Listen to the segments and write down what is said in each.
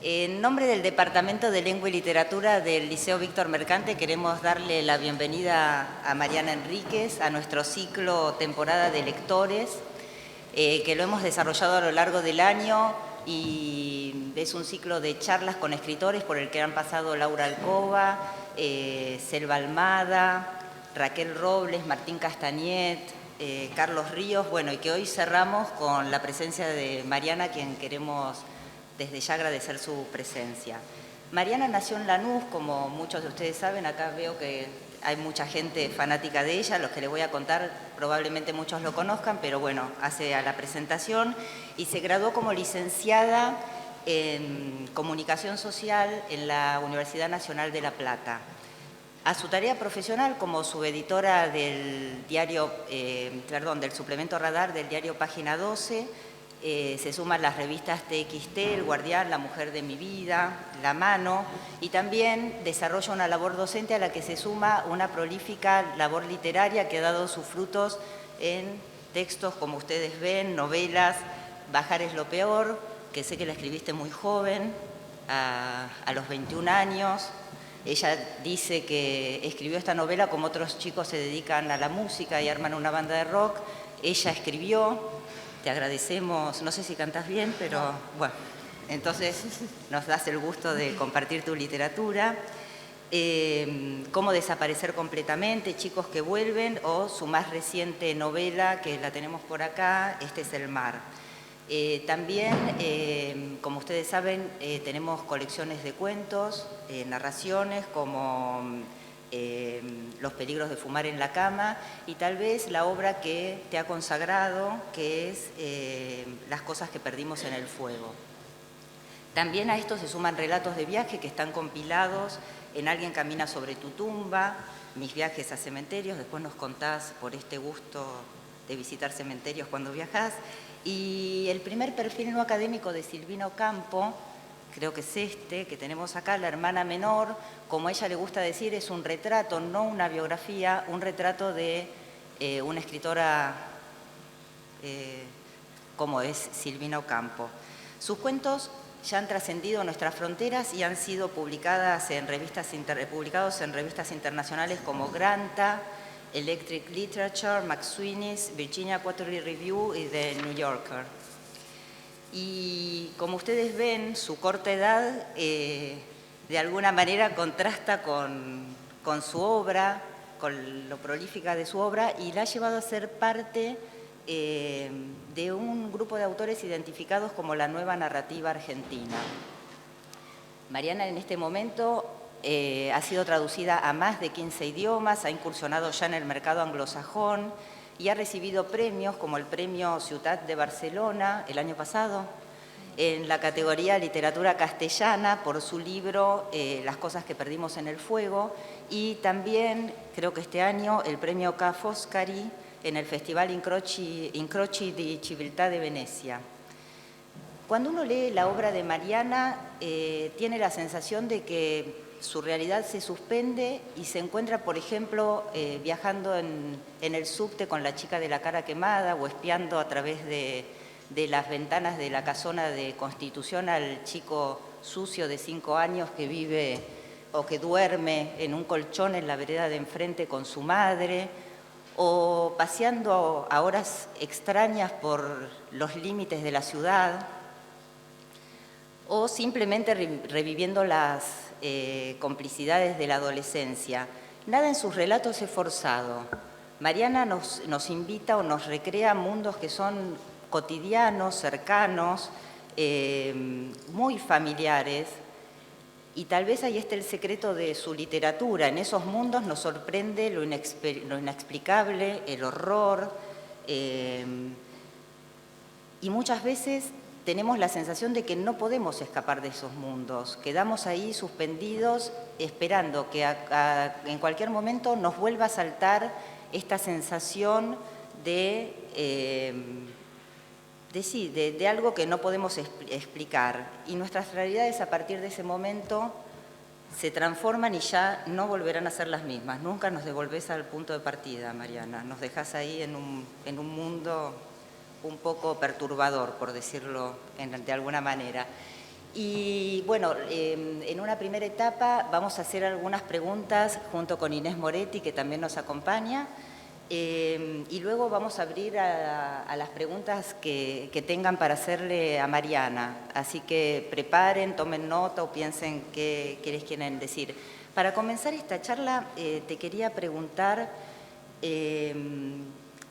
En nombre del Departamento de Lengua y Literatura del Liceo Víctor Mercante queremos darle la bienvenida a Mariana Enríquez a nuestro ciclo temporada de lectores, que lo hemos desarrollado a lo largo del año y es un ciclo de charlas con escritores por el que han pasado Laura Alcoba, Selva Almada, Raquel Robles, Martín Castañet, Carlos Ríos, bueno, y que hoy cerramos con la presencia de Mariana, a quien queremos desde ya agradecer su presencia. Mariana nació en Lanús, como muchos de ustedes saben, acá veo que hay mucha gente fanática de ella, los que les voy a contar probablemente muchos lo conozcan, pero bueno, hace a la presentación, y se graduó como licenciada en Comunicación Social en la Universidad Nacional de La Plata. A su tarea profesional como subeditora del diario, del suplemento Radar del diario Página 12, se suman las revistas TXT, El Guardián, La Mujer de mi Vida, La Mano, y también desarrolla una labor docente a la que se suma una prolífica labor literaria que ha dado sus frutos en textos, como ustedes ven, novelas, Bajar es lo peor, que sé que la escribiste muy joven, a los 21 años. Ella dice que escribió esta novela como otros chicos se dedican a la música y arman una banda de rock. Ella escribió. Te agradecemos, no sé si cantás bien, pero bueno, entonces nos das el gusto de compartir tu literatura. Cómo desaparecer completamente, Chicos que vuelven, o su más reciente novela, que la tenemos por acá, Este es el mar. También, como ustedes saben, tenemos colecciones de cuentos, narraciones, como Los peligros de fumar en la cama, y tal vez la obra que te ha consagrado, que es Las cosas que perdimos en el fuego. También a esto se suman relatos de viaje que están compilados en Alguien camina sobre tu tumba, Mis viajes a cementerios. Después nos contás por este gusto de visitar cementerios cuando viajás. Y el primer perfil no académico de Silvina Ocampo, creo que es este, que tenemos acá, La hermana menor. Como a ella le gusta decir, es un retrato, no una biografía, un retrato de una escritora como es Silvina Ocampo. Sus cuentos ya han trascendido nuestras fronteras y han sido publicados en revistas internacionales como Granta, Electric Literature, McSweeney's, Virginia Quarterly Review y The New Yorker. Y como ustedes ven, su corta edad de alguna manera contrasta con su obra, con lo prolífica de su obra, y la ha llevado a ser parte de un grupo de autores identificados como la nueva narrativa argentina. Mariana en este momento ha sido traducida a más de 15 idiomas, ha incursionado ya en el mercado anglosajón y ha recibido premios como el Premio Ciutat de Barcelona el año pasado, en la categoría Literatura Castellana por su libro Las cosas que perdimos en el fuego, y también, creo que este año, el Premio Ca' Foscari en el Festival Incroci di Civiltà de Venecia. Cuando uno lee la obra de Mariana, tiene la sensación de que su realidad se suspende y se encuentra, por ejemplo, viajando en el subte con la chica de la cara quemada, o espiando a través de las ventanas de la casona de Constitución al chico sucio de 5 años que vive o que duerme en un colchón en la vereda de enfrente con su madre, o paseando a horas extrañas por los límites de la ciudad, o simplemente reviviendo las complicidades de la adolescencia. Nada en sus relatos es forzado. Mariana nos invita o nos recrea mundos que son cotidianos, cercanos, muy familiares, y tal vez ahí está el secreto de su literatura. En esos mundos nos sorprende lo inexplicable, el horror, y muchas veces tenemos la sensación de que no podemos escapar de esos mundos. Quedamos ahí suspendidos esperando que en cualquier momento nos vuelva a saltar esta sensación de algo que no podemos explicar. Y nuestras realidades a partir de ese momento se transforman y ya no volverán a ser las mismas. Nunca nos devolvés al punto de partida, Mariana. Nos dejás ahí en un mundo un poco perturbador, por decirlo de alguna manera. Y bueno, en una primera etapa vamos a hacer algunas preguntas junto con Inés Moretti, que también nos acompaña, y luego vamos a abrir a las preguntas que tengan para hacerle a Mariana. Así que preparen, tomen nota o piensen qué les quieren decir. Para comenzar esta charla, te quería preguntar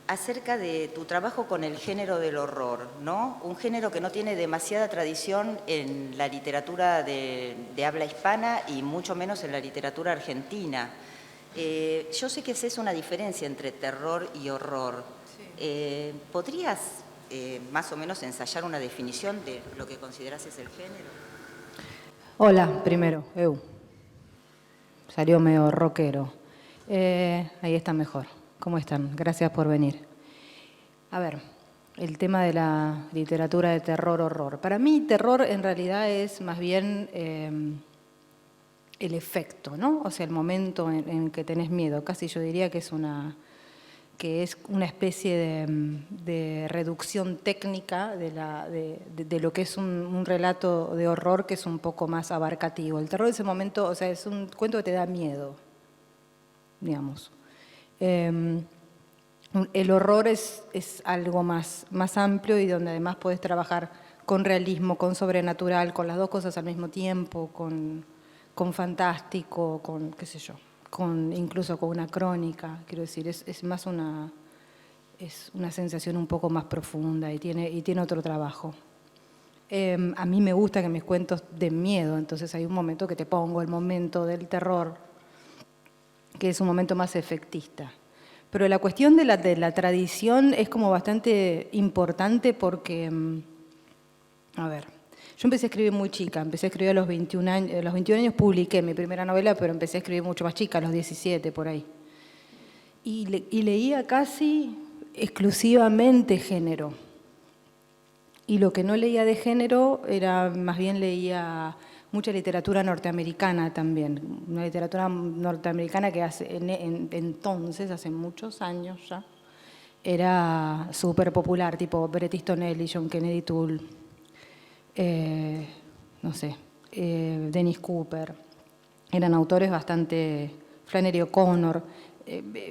acerca de tu trabajo con el género del horror, ¿no? Un género que no tiene demasiada tradición en la literatura de habla hispana y mucho menos en la literatura argentina. Yo sé que es una diferencia entre terror y horror. Sí. ¿Podrías más o menos ensayar una definición de lo que consideras es el género? Hola, primero, salió medio rockero. Ahí está mejor. ¿Cómo están? Gracias por venir. A ver, el tema de la literatura de terror-horror. Para mí, terror en realidad es más bien el efecto, ¿no? O sea, el momento en que tenés miedo. Casi yo diría que es una especie de reducción técnica de lo que es un relato de horror que es un poco más abarcativo. El terror de ese momento, o sea, es un cuento que te da miedo, digamos. El horror es algo más amplio y donde además podés trabajar con realismo, con sobrenatural, con las dos cosas al mismo tiempo, con fantástico, con qué sé yo, incluso con una crónica. Quiero decir, es más una sensación un poco más profunda y tiene otro trabajo. A mí me gusta que mis cuentos den miedo, entonces hay un momento que te pongo, el momento del terror, que es un momento más efectista. Pero la cuestión de la tradición es como bastante importante porque, a ver, yo empecé a escribir muy chica, empecé a escribir a los 21 años, publiqué mi primera novela, pero empecé a escribir mucho más chica, a los 17 por ahí. Y leía casi exclusivamente género. Y lo que no leía de género era, más bien leía mucha literatura norteamericana también, una literatura norteamericana que entonces, hace muchos años ya, era súper popular, tipo Bret Easton Ellis, John Kennedy Toole, no sé, Dennis Cooper. Eran autores bastante, Flannery O'Connor,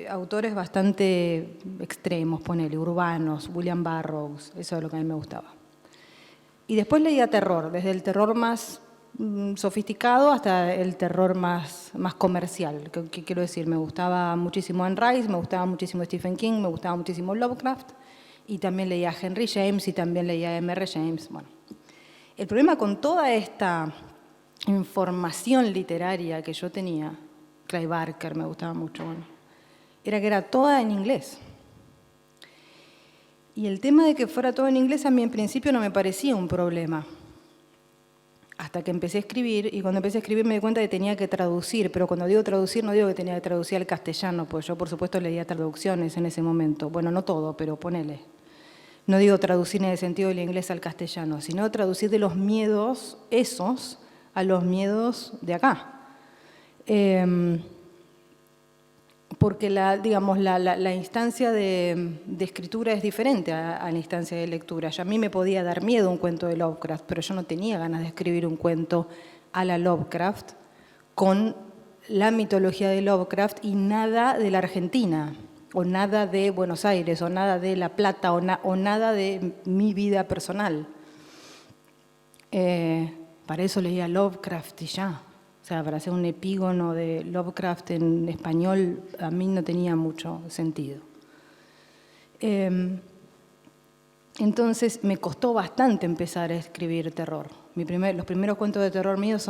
autores bastante extremos, ponele, urbanos, William Burroughs, eso es lo que a mí me gustaba. Y después leía terror, desde el terror más sofisticado hasta el terror más comercial. ¿Qué quiero decir? Me gustaba muchísimo Anne Rice, me gustaba muchísimo Stephen King, me gustaba muchísimo Lovecraft, y también leía a Henry James y también leía a M.R. James. Bueno, el problema con toda esta información literaria que yo tenía, Clive Barker me gustaba mucho, bueno, era que era toda en inglés. Y el tema de que fuera todo en inglés a mí en principio no me parecía un problema. Hasta que empecé a escribir, y cuando empecé a escribir me di cuenta que tenía que traducir, pero cuando digo traducir no digo que tenía que traducir al castellano, pues yo por supuesto leía traducciones en ese momento. Bueno, no todo, pero ponele. No digo traducir en el sentido del inglés al castellano, sino traducir de los miedos esos a los miedos de acá. Porque la instancia de escritura es diferente a la instancia de lectura. Ya a mí me podía dar miedo un cuento de Lovecraft, pero yo no tenía ganas de escribir un cuento a la Lovecraft con la mitología de Lovecraft y nada de la Argentina, o nada de Buenos Aires, o nada de La Plata, o nada de mi vida personal. Para eso leía Lovecraft y ya. O sea, para hacer un epígono de Lovecraft en español a mí no tenía mucho sentido. Entonces me costó bastante empezar a escribir terror. Los primeros cuentos de terror míos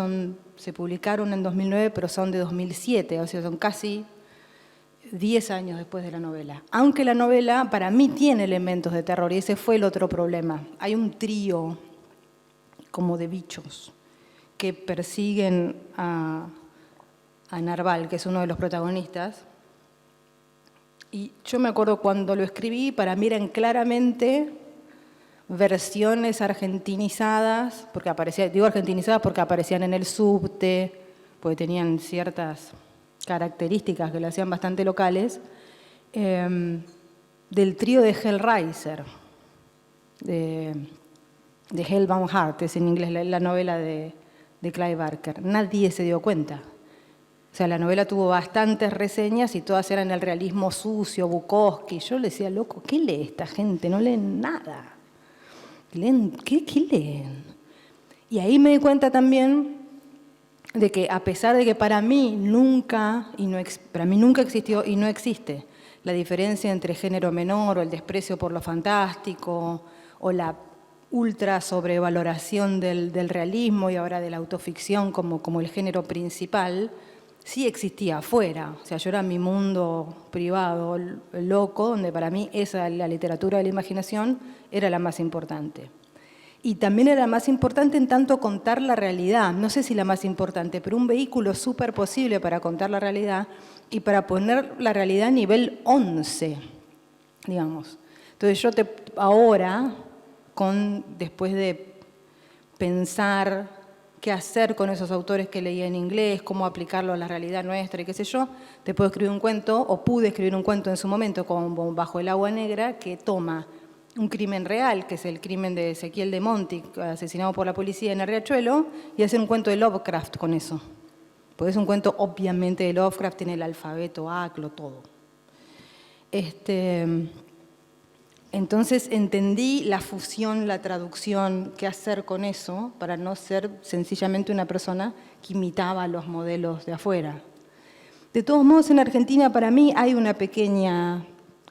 se publicaron en 2009, pero son de 2007, o sea, son casi 10 años después de la novela. Aunque la novela para mí tiene elementos de terror y ese fue el otro problema. Hay un trío como de bichos que persiguen a Narval, que es uno de los protagonistas. Y yo me acuerdo cuando lo escribí, para mí eran claramente versiones argentinizadas, digo argentinizadas porque aparecían en el subte, porque tenían ciertas características que lo hacían bastante locales, del trío de Hellraiser, de Hellbound Heart, es en inglés la novela de Clive Barker. Nadie se dio cuenta. O sea, la novela tuvo bastantes reseñas y todas eran el realismo sucio, Bukowski. Yo le decía, loco, ¿qué lee esta gente? No leen nada. ¿Qué leen? Y ahí me di cuenta también de que a pesar de que para mí nunca existió y no existe la diferencia entre género menor o el desprecio por lo fantástico o la ultra sobrevaloración del realismo y ahora de la autoficción como el género principal, sí existía afuera. O sea, yo era mi mundo privado, loco, donde para mí la literatura de la imaginación era la más importante. Y también era la más importante en tanto contar la realidad. No sé si la más importante, pero un vehículo súper posible para contar la realidad y para poner la realidad a nivel 11, digamos. Entonces yo ahora, después de pensar qué hacer con esos autores que leía en inglés, cómo aplicarlo a la realidad nuestra y qué sé yo, te puedo escribir un cuento, o pude escribir un cuento en su momento, como Bajo el agua negra, que toma un crimen real, que es el crimen de Ezequiel de Monti, asesinado por la policía en el Riachuelo, y hacer un cuento de Lovecraft con eso. Porque es un cuento obviamente de Lovecraft, tiene el alfabeto ACLO, todo. Entonces entendí la fusión, la traducción, qué hacer con eso para no ser sencillamente una persona que imitaba los modelos de afuera. De todos modos, en Argentina para mí hay una pequeña,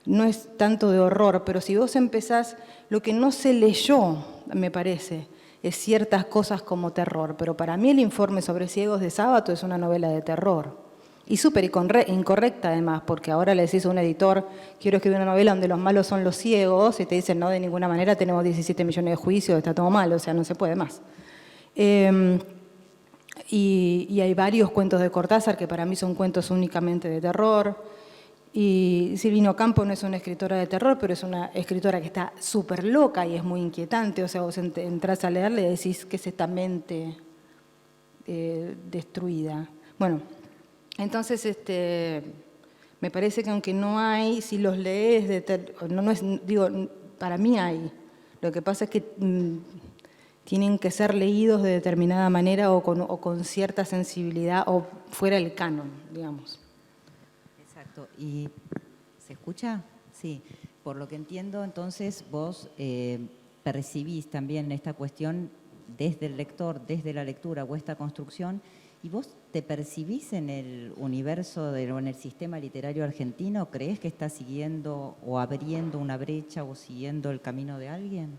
no es tanto de horror, pero si vos empezás, lo que no se leyó, me parece, es ciertas cosas como terror, pero para mí El informe sobre ciegos de Sábato es una novela de terror. Y súper incorrecta además, porque ahora le decís a un editor, quiero escribir una novela donde los malos son los ciegos, y te dicen, no, de ninguna manera, tenemos 17 millones de juicios, está todo mal, o sea, no se puede más. Y hay varios cuentos de Cortázar que para mí son cuentos únicamente de terror. Y Silvina Ocampo no es una escritora de terror, pero es una escritora que está súper loca y es muy inquietante. O sea, vos entrás a leerle y decís, ¿qué es esta mente destruida? Bueno, entonces me parece que aunque no hay, si los lees, para mí hay. Lo que pasa es que tienen que ser leídos de determinada manera o con cierta sensibilidad o fuera del canon, digamos. Exacto. ¿Y se escucha? Sí. Por lo que entiendo, entonces vos percibís también esta cuestión desde el lector, desde la lectura o esta construcción, ¿y vos te percibís en el universo o en el sistema literario argentino? ¿Creés que está siguiendo o abriendo una brecha o siguiendo el camino de alguien?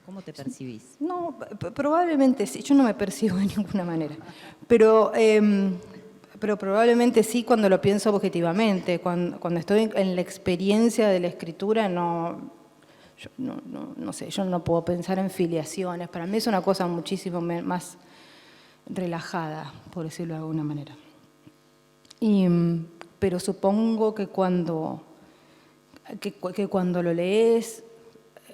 ¿Cómo te percibís? No, probablemente sí. Yo no me percibo de ninguna manera. Pero probablemente sí cuando lo pienso objetivamente. Cuando estoy en la experiencia de la escritura, no sé, yo no puedo pensar en filiaciones. Para mí es una cosa muchísimo más relajada, por decirlo de alguna manera. Pero supongo que cuando lo lees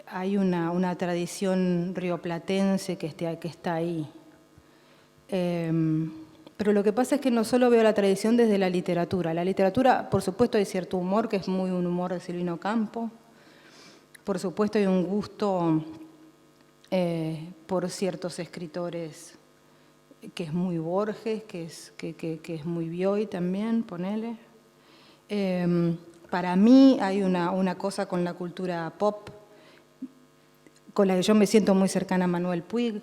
hay una tradición rioplatense que está ahí. Pero lo que pasa es que no solo veo la tradición desde la literatura. La literatura, por supuesto, hay cierto humor, que es muy un humor de Silvina Ocampo. Por supuesto, hay un gusto por ciertos escritores que es muy Borges, que es muy Bioy también, ponele. Para mí hay una cosa con la cultura pop, con la que yo me siento muy cercana a Manuel Puig,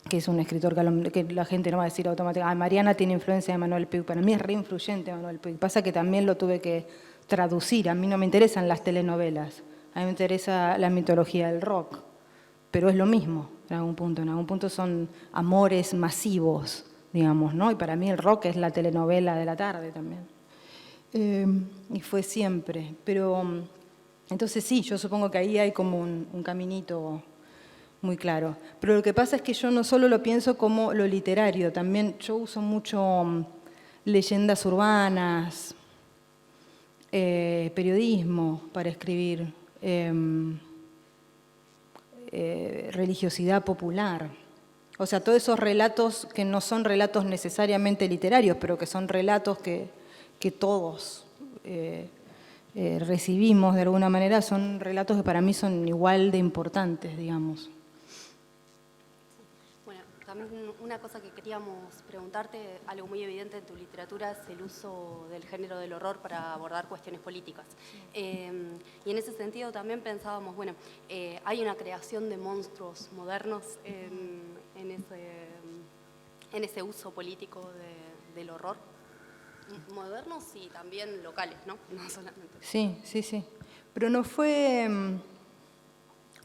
que es un escritor que la gente no va a decir automáticamente, Mariana tiene influencia de Manuel Puig. Para mí es re influyente Manuel Puig. Pasa que también lo tuve que traducir. A mí no me interesan las telenovelas, a mí me interesa la mitología del rock, pero es lo mismo en algún punto. En algún punto son amores masivos, digamos, ¿no? Y para mí el rock es la telenovela de la tarde también. Y fue siempre. Pero entonces sí, yo supongo que ahí hay como un caminito muy claro. Pero lo que pasa es que yo no solo lo pienso como lo literario, también yo uso mucho leyendas urbanas, periodismo para escribir, religiosidad popular. O sea, todos esos relatos que no son relatos necesariamente literarios, pero que son relatos que todos recibimos de alguna manera, son relatos que para mí son igual de importantes, digamos. Bueno, también una cosa que queríamos preguntarte, algo muy evidente en tu literatura es el uso del género del horror para abordar cuestiones políticas. Y en ese sentido también pensábamos, bueno, hay una creación de monstruos modernos en ese uso político del horror. Modernos y también locales, ¿no? No solamente. Sí. Pero no fue...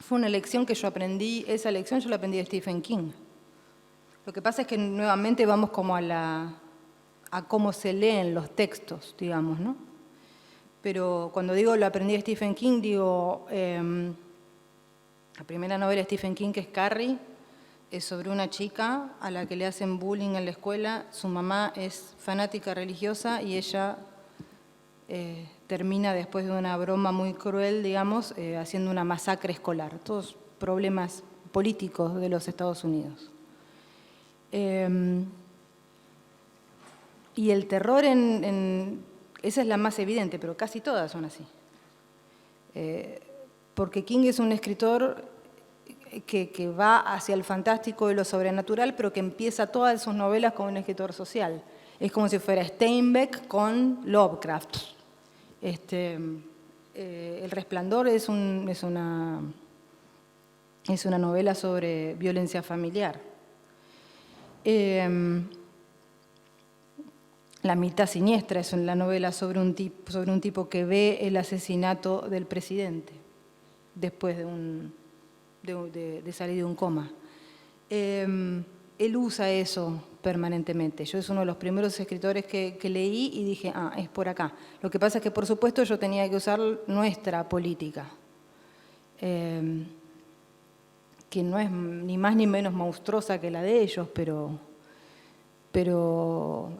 Fue una lección que yo aprendí, esa lección yo la aprendí de Stephen King. Lo que pasa es que nuevamente vamos como a cómo se leen los textos, digamos, ¿no? Pero cuando digo lo aprendí de Stephen King, digo, la primera novela de Stephen King, que es Carrie, es sobre una chica a la que le hacen bullying en la escuela. Su mamá es fanática religiosa y ella termina, después de una broma muy cruel, digamos, haciendo una masacre escolar. Todos problemas políticos de los Estados Unidos. Y el terror esa es la más evidente, pero casi todas son así. Porque King es un escritor que va hacia el fantástico y lo sobrenatural, pero que empieza todas sus novelas como un escritor social. Es como si fuera Steinbeck con Lovecraft. El Resplandor es una novela sobre violencia familiar. La mitad siniestra es la novela sobre un tipo que ve el asesinato del presidente después de salir de un coma. Él usa eso permanentemente. Yo es uno de los primeros escritores que leí y dije, es por acá. Lo que pasa es que, por supuesto, yo tenía que usar nuestra política, que no es ni más ni menos monstruosa que la de ellos, pero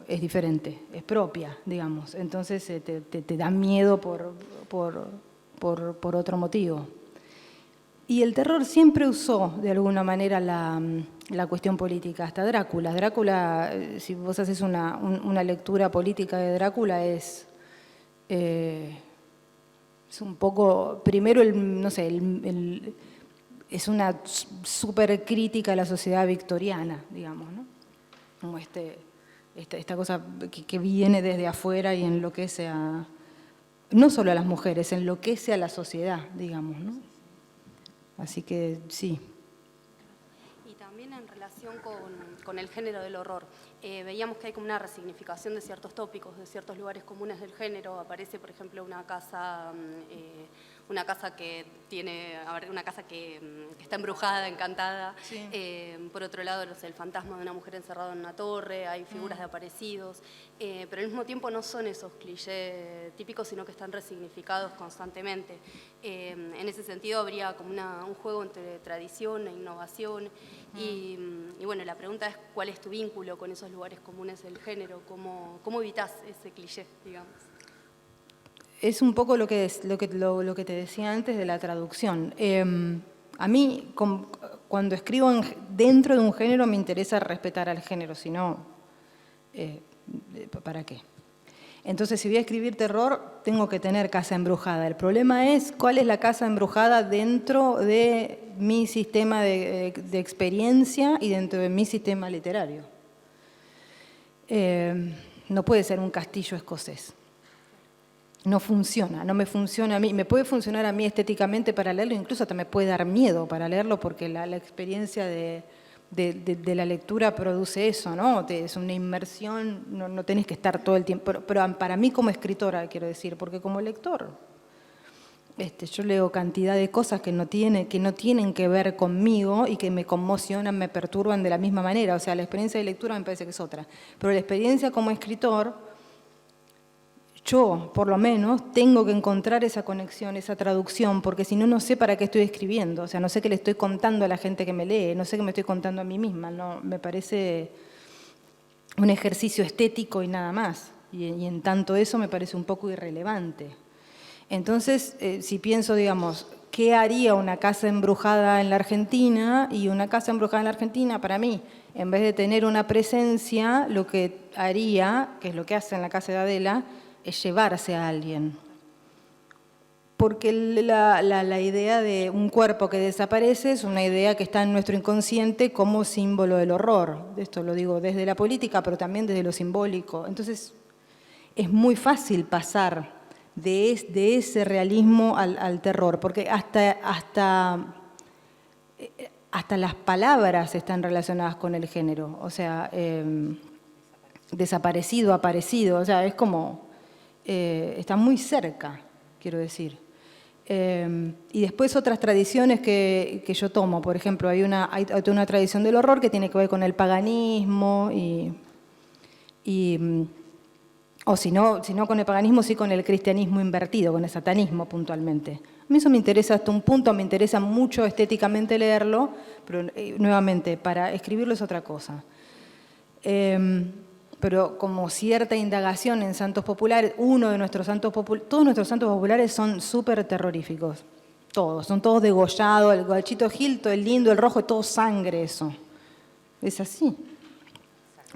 es diferente, es propia, digamos. Entonces te da miedo por otro motivo. Y el terror siempre usó, de alguna manera, la cuestión política, hasta Drácula. Drácula, si vos haces una lectura política de Drácula, es un poco, primero, es una súper crítica a la sociedad victoriana, digamos, ¿no? Como esta cosa que viene desde afuera y enloquece no solo a las mujeres, enloquece a la sociedad, digamos, ¿no? Así que sí. Y también en relación con el género del horror, veíamos que hay como una resignificación de ciertos tópicos, de ciertos lugares comunes del género. Aparece, por ejemplo, una casa que tiene, una casa que está embrujada, encantada. Sí. Por otro lado, el fantasma de una mujer encerrada en una torre, hay figuras de aparecidos, pero al mismo tiempo no son esos clichés típicos, sino que están resignificados constantemente. En ese sentido habría como un juego entre tradición e innovación. Y bueno, la pregunta es, ¿cuál es tu vínculo con esos lugares comunes del género? ¿Cómo evitás ese cliché, digamos? Es un poco lo que te decía antes de la traducción. A mí, cuando escribo dentro de un género, me interesa respetar al género, si no, ¿para qué? Entonces, si voy a escribir terror, tengo que tener casa embrujada. El problema es cuál es la casa embrujada dentro de mi sistema de experiencia y dentro de mi sistema literario. No puede ser un castillo escocés. No funciona, no me funciona a mí. Me puede funcionar a mí estéticamente para leerlo, incluso hasta me puede dar miedo para leerlo, porque la experiencia de la lectura produce eso, ¿no? Es una inmersión, no tenés que estar todo el tiempo. Pero para mí como escritora, quiero decir, porque como lector, yo leo cantidad de cosas que no tienen que ver conmigo y que me conmocionan, me perturban de la misma manera. O sea, la experiencia de lectura me parece que es otra. Pero la experiencia como escritor, yo, por lo menos, tengo que encontrar esa conexión, esa traducción, porque si no, no sé para qué estoy escribiendo. O sea, no sé qué le estoy contando a la gente que me lee, no sé qué me estoy contando a mí misma. No, me parece un ejercicio estético y nada más. Y en tanto eso me parece un poco irrelevante. Entonces, si pienso, digamos, ¿qué haría una casa embrujada en la Argentina? Y una casa embrujada en la Argentina, para mí, en vez de tener una presencia, lo que haría, que es lo que hace en la casa de Adela, es llevarse a alguien. porque la idea de un cuerpo que desaparece es una idea que está en nuestro inconsciente como símbolo del horror. Esto lo digo desde la política, pero también desde lo simbólico. Entonces, es muy fácil pasar de ese realismo al terror, porque hasta las palabras están relacionadas con el género. O sea, desaparecido, aparecido, o sea, es como, está muy cerca, quiero decir. Y después otras tradiciones que yo tomo, por ejemplo, hay una tradición del horror que tiene que ver con el paganismo o si no con el paganismo, sí con el cristianismo invertido, con el satanismo puntualmente. A mí eso me interesa hasta un punto, me interesa mucho estéticamente leerlo, pero nuevamente, para escribirlo es otra cosa. Pero como cierta indagación en santos populares, todos nuestros santos populares son súper terroríficos. Todos, son todos degollados, el Gauchito Gil, todo el lindo, el rojo, es todo sangre eso. Es así.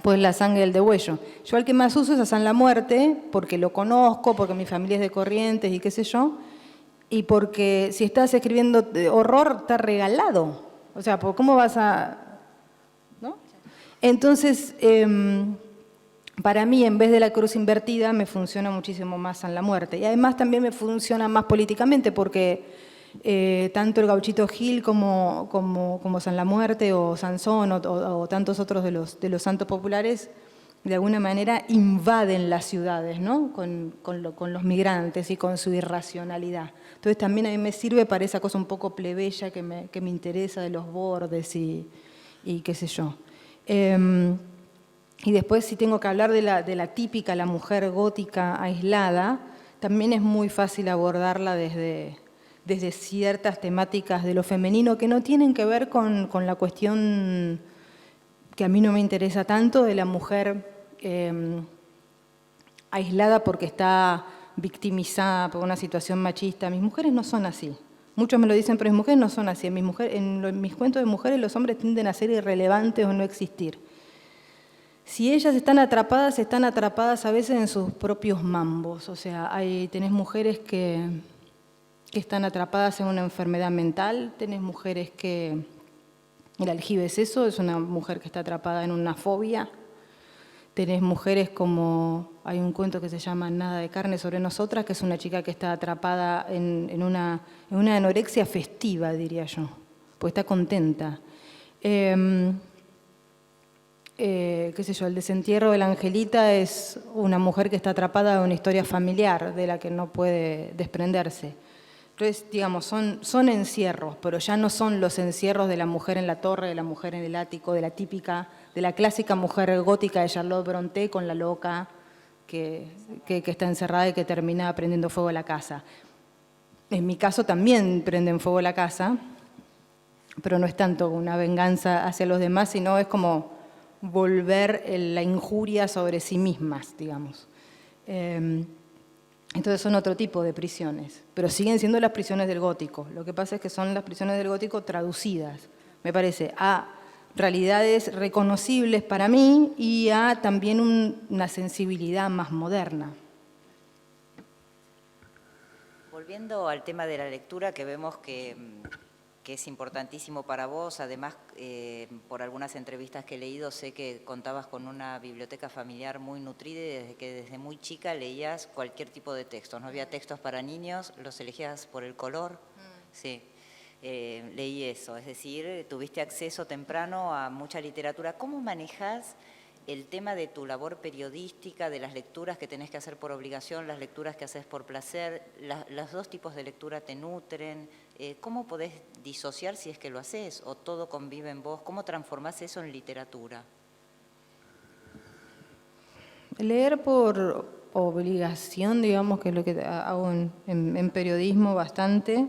Pues la sangre del degüello. Yo al que más uso es a San La Muerte, porque lo conozco, porque mi familia es de Corrientes y qué sé yo, y porque si estás escribiendo horror, está regalado. O sea, ¿cómo vas a...? ¿No? Entonces, para mí, en vez de la cruz invertida, me funciona muchísimo más San La Muerte. Y además también me funciona más políticamente, porque tanto el Gauchito Gil como San La Muerte o Sansón o tantos otros de los santos populares, de alguna manera invaden las ciudades, ¿no? con los migrantes y con su irracionalidad. Entonces también a mí me sirve para esa cosa un poco plebeya que me interesa de los bordes y qué sé yo. Y después, si tengo que hablar de la típica, la mujer gótica aislada, también es muy fácil abordarla desde ciertas temáticas de lo femenino que no tienen que ver con la cuestión que a mí no me interesa tanto, de la mujer aislada porque está victimizada por una situación machista. Mis mujeres no son así. Muchos me lo dicen, pero mis mujeres no son así. En mis cuentos de mujeres los hombres tienden a ser irrelevantes o no existir. Si ellas están atrapadas a veces en sus propios mambos. O sea, tenés mujeres que están atrapadas en una enfermedad mental, tenés mujeres que... El aljibe es eso, es una mujer que está atrapada en una fobia. Tenés mujeres como... Hay un cuento que se llama Nada de carne sobre nosotras, que es una chica que está atrapada en una anorexia festiva, diría yo, porque está contenta. Qué sé yo, el desentierro de la Angelita es una mujer que está atrapada en una historia familiar de la que no puede desprenderse. Entonces, digamos, son encierros, pero ya no son los encierros de la mujer en la torre, de la mujer en el ático, de la clásica mujer gótica de Charlotte Brontë con la loca que está encerrada y que termina prendiendo fuego a la casa. En mi caso también prenden fuego a la casa, pero no es tanto una venganza hacia los demás, sino es como volver la injuria sobre sí mismas, digamos. Entonces son otro tipo de prisiones, pero siguen siendo las prisiones del gótico. Lo que pasa es que son las prisiones del gótico traducidas, me parece, a realidades reconocibles para mí y a también una sensibilidad más moderna. Volviendo al tema de la lectura, que vemos que es importantísimo para vos, además por algunas entrevistas que he leído sé que contabas con una biblioteca familiar muy nutrida y desde muy chica leías cualquier tipo de textos, no había textos para niños, los elegías por el color, sí, leí eso, es decir, tuviste acceso temprano a mucha literatura. ¿Cómo manejás el tema de tu labor periodística, de las lecturas que tenés que hacer por obligación, las lecturas que haces por placer? ¿Los dos tipos de lectura te nutren? ¿Cómo podés disociar si es que lo haces o todo convive en vos? ¿Cómo transformás eso en literatura? Leer por obligación, digamos, que es lo que hago en periodismo bastante,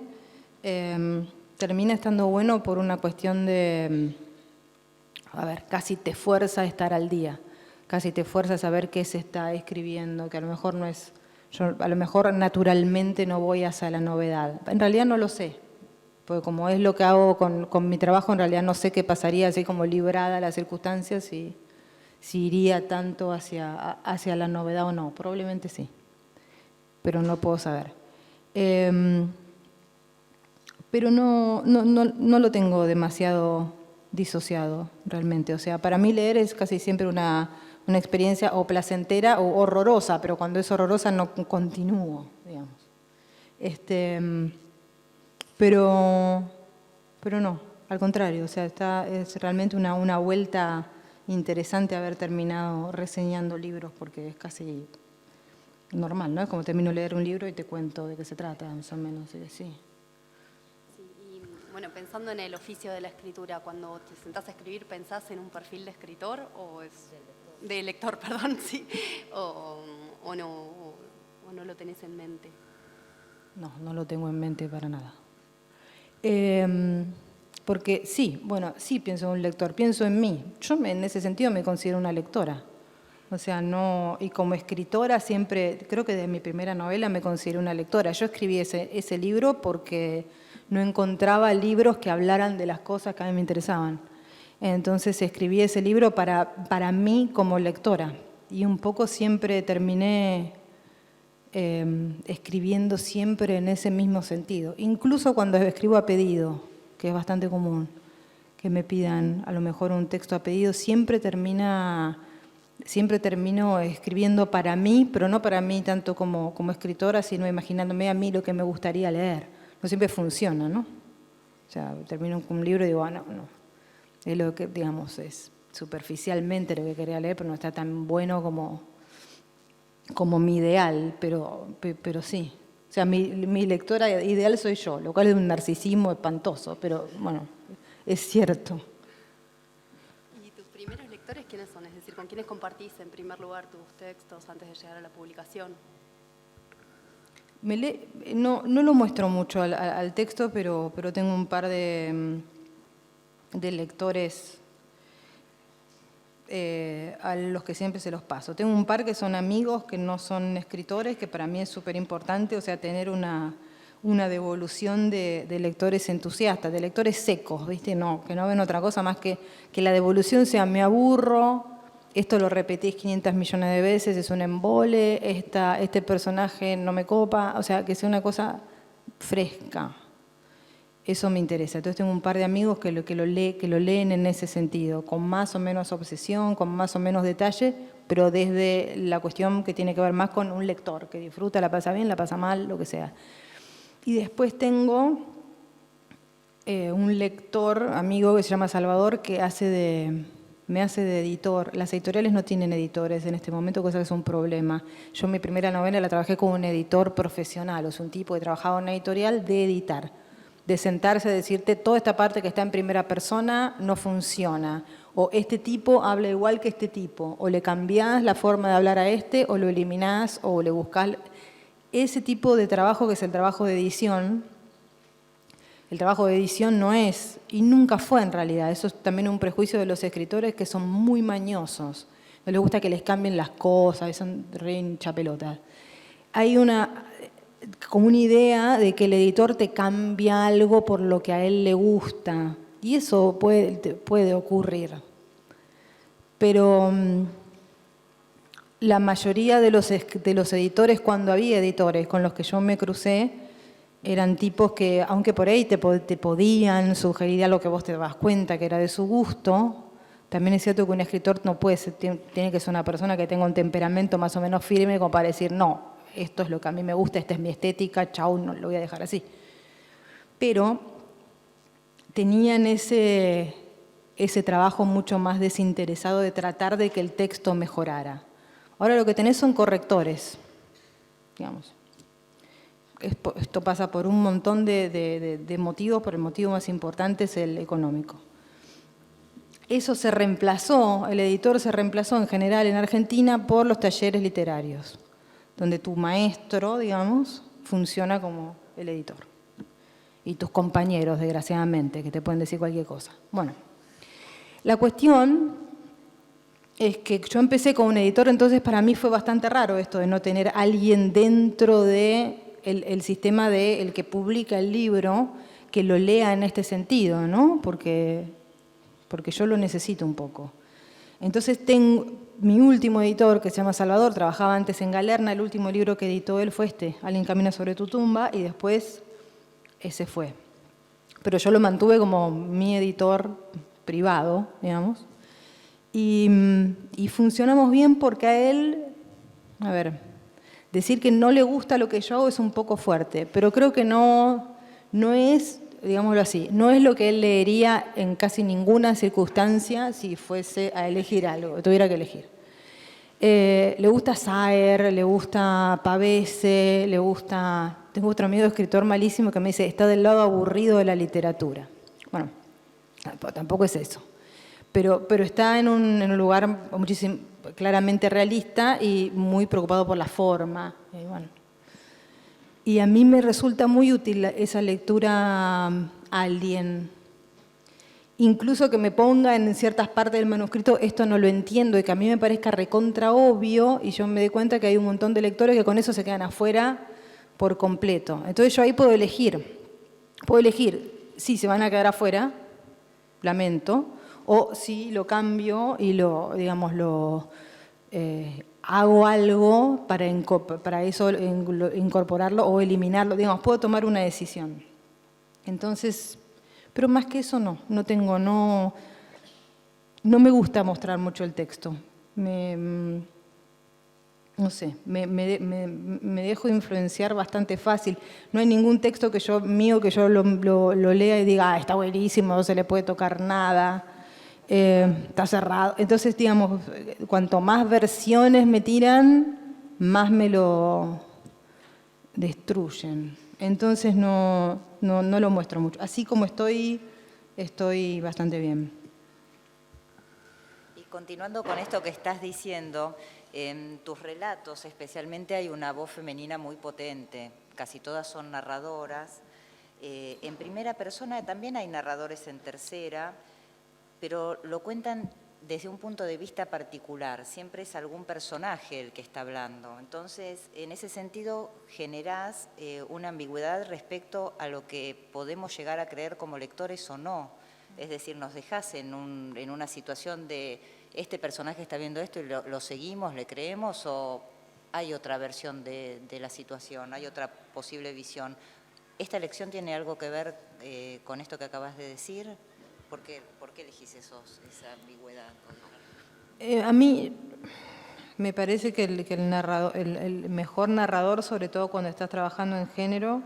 termina estando bueno por una cuestión de... casi te fuerza a estar al día, casi te fuerza a saber qué se está escribiendo, que a lo mejor no es... Yo a lo mejor naturalmente no voy hacia la novedad. En realidad no lo sé, porque como es lo que hago con mi trabajo, en realidad no sé qué pasaría así como librada las circunstancias, si iría tanto hacia la novedad o no. Probablemente sí, pero no puedo saber. Pero no lo tengo demasiado disociado realmente. O sea, para mí leer es casi siempre una experiencia o placentera o horrorosa, pero cuando es horrorosa no continúo, digamos. Pero no, al contrario, o sea, es realmente una vuelta interesante haber terminado reseñando libros, porque es casi normal, ¿no? Es como termino de leer un libro y te cuento de qué se trata, más o menos, sí. Sí, y bueno, pensando en el oficio de la escritura, cuando te sentás a escribir, ¿pensás en un perfil de escritor o es de lector, perdón, sí, o no lo tenés en mente? No lo tengo en mente para nada. Porque sí, bueno, sí pienso en un lector, pienso en mí. Yo en ese sentido me considero una lectora. O sea, no, y como escritora siempre, creo que de mi primera novela me considero una lectora. Yo escribí ese libro porque no encontraba libros que hablaran de las cosas que a mí me interesaban. Entonces escribí ese libro para mí como lectora. Y un poco siempre terminé escribiendo siempre en ese mismo sentido. Incluso cuando escribo a pedido, que es bastante común, que me pidan a lo mejor un texto a pedido, siempre termino escribiendo para mí, pero no para mí tanto como escritora, sino imaginándome a mí lo que me gustaría leer. No siempre funciona, ¿no? O sea, termino con un libro y digo, no. Es lo que, digamos, es superficialmente lo que quería leer, pero no está tan bueno como mi ideal, pero sí. O sea, mi lectora ideal soy yo, lo cual es un narcisismo espantoso, pero bueno, es cierto. ¿Y tus primeros lectores quiénes son? Es decir, ¿con quiénes compartís en primer lugar tus textos antes de llegar a la publicación? No lo muestro mucho al texto, pero tengo un par de lectores a los que siempre se los paso. Tengo un par que son amigos, que no son escritores, que para mí es súper importante, o sea, tener una devolución de lectores entusiastas, de lectores secos, ¿viste? No, que no ven otra cosa más que la devolución sea me aburro, esto lo repetís 500 millones de veces, es un embole, este personaje no me copa, o sea, que sea una cosa fresca. Eso me interesa. Entonces tengo un par de amigos que lo leen en ese sentido, con más o menos obsesión, con más o menos detalle, pero desde la cuestión que tiene que ver más con un lector, que disfruta, la pasa bien, la pasa mal, lo que sea. Y después tengo un lector, amigo que se llama Salvador, que me hace de editor. Las editoriales no tienen editores en este momento, cosa que es un problema. Yo mi primera novela la trabajé con un editor profesional, o sea, un tipo que trabajaba en una editorial de editar, de sentarse a decirte toda esta parte que está en primera persona no funciona, o este tipo habla igual que este tipo, o le cambiás la forma de hablar a este, o lo eliminás, o le buscás. Ese tipo de trabajo, que es el trabajo de edición, el trabajo de edición no es, y nunca fue en realidad, eso es también un prejuicio de los escritores que son muy mañosos, no les gusta que les cambien las cosas, son re hinchapelotas. Hay como una idea de que el editor te cambia algo por lo que a él le gusta, y eso puede ocurrir. Pero la mayoría de los editores, cuando había editores con los que yo me crucé, eran tipos que, aunque por ahí te podían sugerir algo que vos te das cuenta que era de su gusto, también es cierto que un escritor no puede ser, tiene que ser una persona que tenga un temperamento más o menos firme como para decir, no, esto es lo que a mí me gusta, esta es mi estética, chau, no lo voy a dejar así. Pero tenían ese trabajo mucho más desinteresado de tratar de que el texto mejorara. Ahora lo que tenés son correctores, digamos. Esto pasa por un montón de motivos, pero el motivo más importante es el económico. Eso se reemplazó, el editor se reemplazó en general en Argentina por los talleres literarios, donde tu maestro, digamos, funciona como el editor. Y tus compañeros, desgraciadamente, que te pueden decir cualquier cosa. Bueno, la cuestión es que yo empecé con un editor, entonces para mí fue bastante raro esto de no tener alguien dentro del sistema del que publica el libro que lo lea en este sentido, ¿no? Porque yo lo necesito un poco. Entonces mi último editor, que se llama Salvador, trabajaba antes en Galerna, el último libro que editó él fue este, Alguien camina sobre tu tumba, y después ese fue. Pero yo lo mantuve como mi editor privado, digamos, y funcionamos bien porque a él, a ver, decir que no le gusta lo que yo hago es un poco fuerte, pero creo que no es, digámoslo así, no es lo que él leería en casi ninguna circunstancia si fuese a elegir algo, tuviera que elegir. Le gusta Saer, le gusta Pavese, le gusta... Tengo otro amigo escritor malísimo que me dice, está del lado aburrido de la literatura. Bueno, tampoco es eso. Pero está en un lugar muchísimo, claramente realista y muy preocupado por la forma. Y a mí me resulta muy útil esa lectura alien. Incluso que me ponga en ciertas partes del manuscrito, esto no lo entiendo, y que a mí me parezca recontra obvio, y yo me doy cuenta que hay un montón de lectores que con eso se quedan afuera por completo. Entonces yo ahí puedo elegir si se van a quedar afuera, lamento, o si lo cambio y hago algo para eso incorporarlo o eliminarlo. Digamos, puedo tomar una decisión. Entonces, pero más que eso no me gusta mostrar mucho el texto. No sé, me dejo influenciar bastante fácil. No hay ningún texto que yo lo lea y diga, está buenísimo, no se le puede tocar nada, está cerrado. Entonces, digamos, cuanto más versiones me tiran, más me lo destruyen. Entonces no lo muestro mucho. Así como estoy bastante bien. Y continuando con esto que estás diciendo, en tus relatos especialmente hay una voz femenina muy potente, casi todas son narradoras. En primera persona también hay narradores en tercera, pero lo cuentan desde un punto de vista particular, siempre es algún personaje el que está hablando. Entonces, en ese sentido, generás una ambigüedad respecto a lo que podemos llegar a creer como lectores o no. Es decir, nos dejás en una situación de este personaje está viendo esto y lo seguimos, le creemos, o hay otra versión de la situación, hay otra posible visión. ¿Esta elección tiene algo que ver con esto que acabas de decir? ¿Por qué elegís esa ambigüedad? A mí me parece que el mejor narrador, sobre todo cuando estás trabajando en género,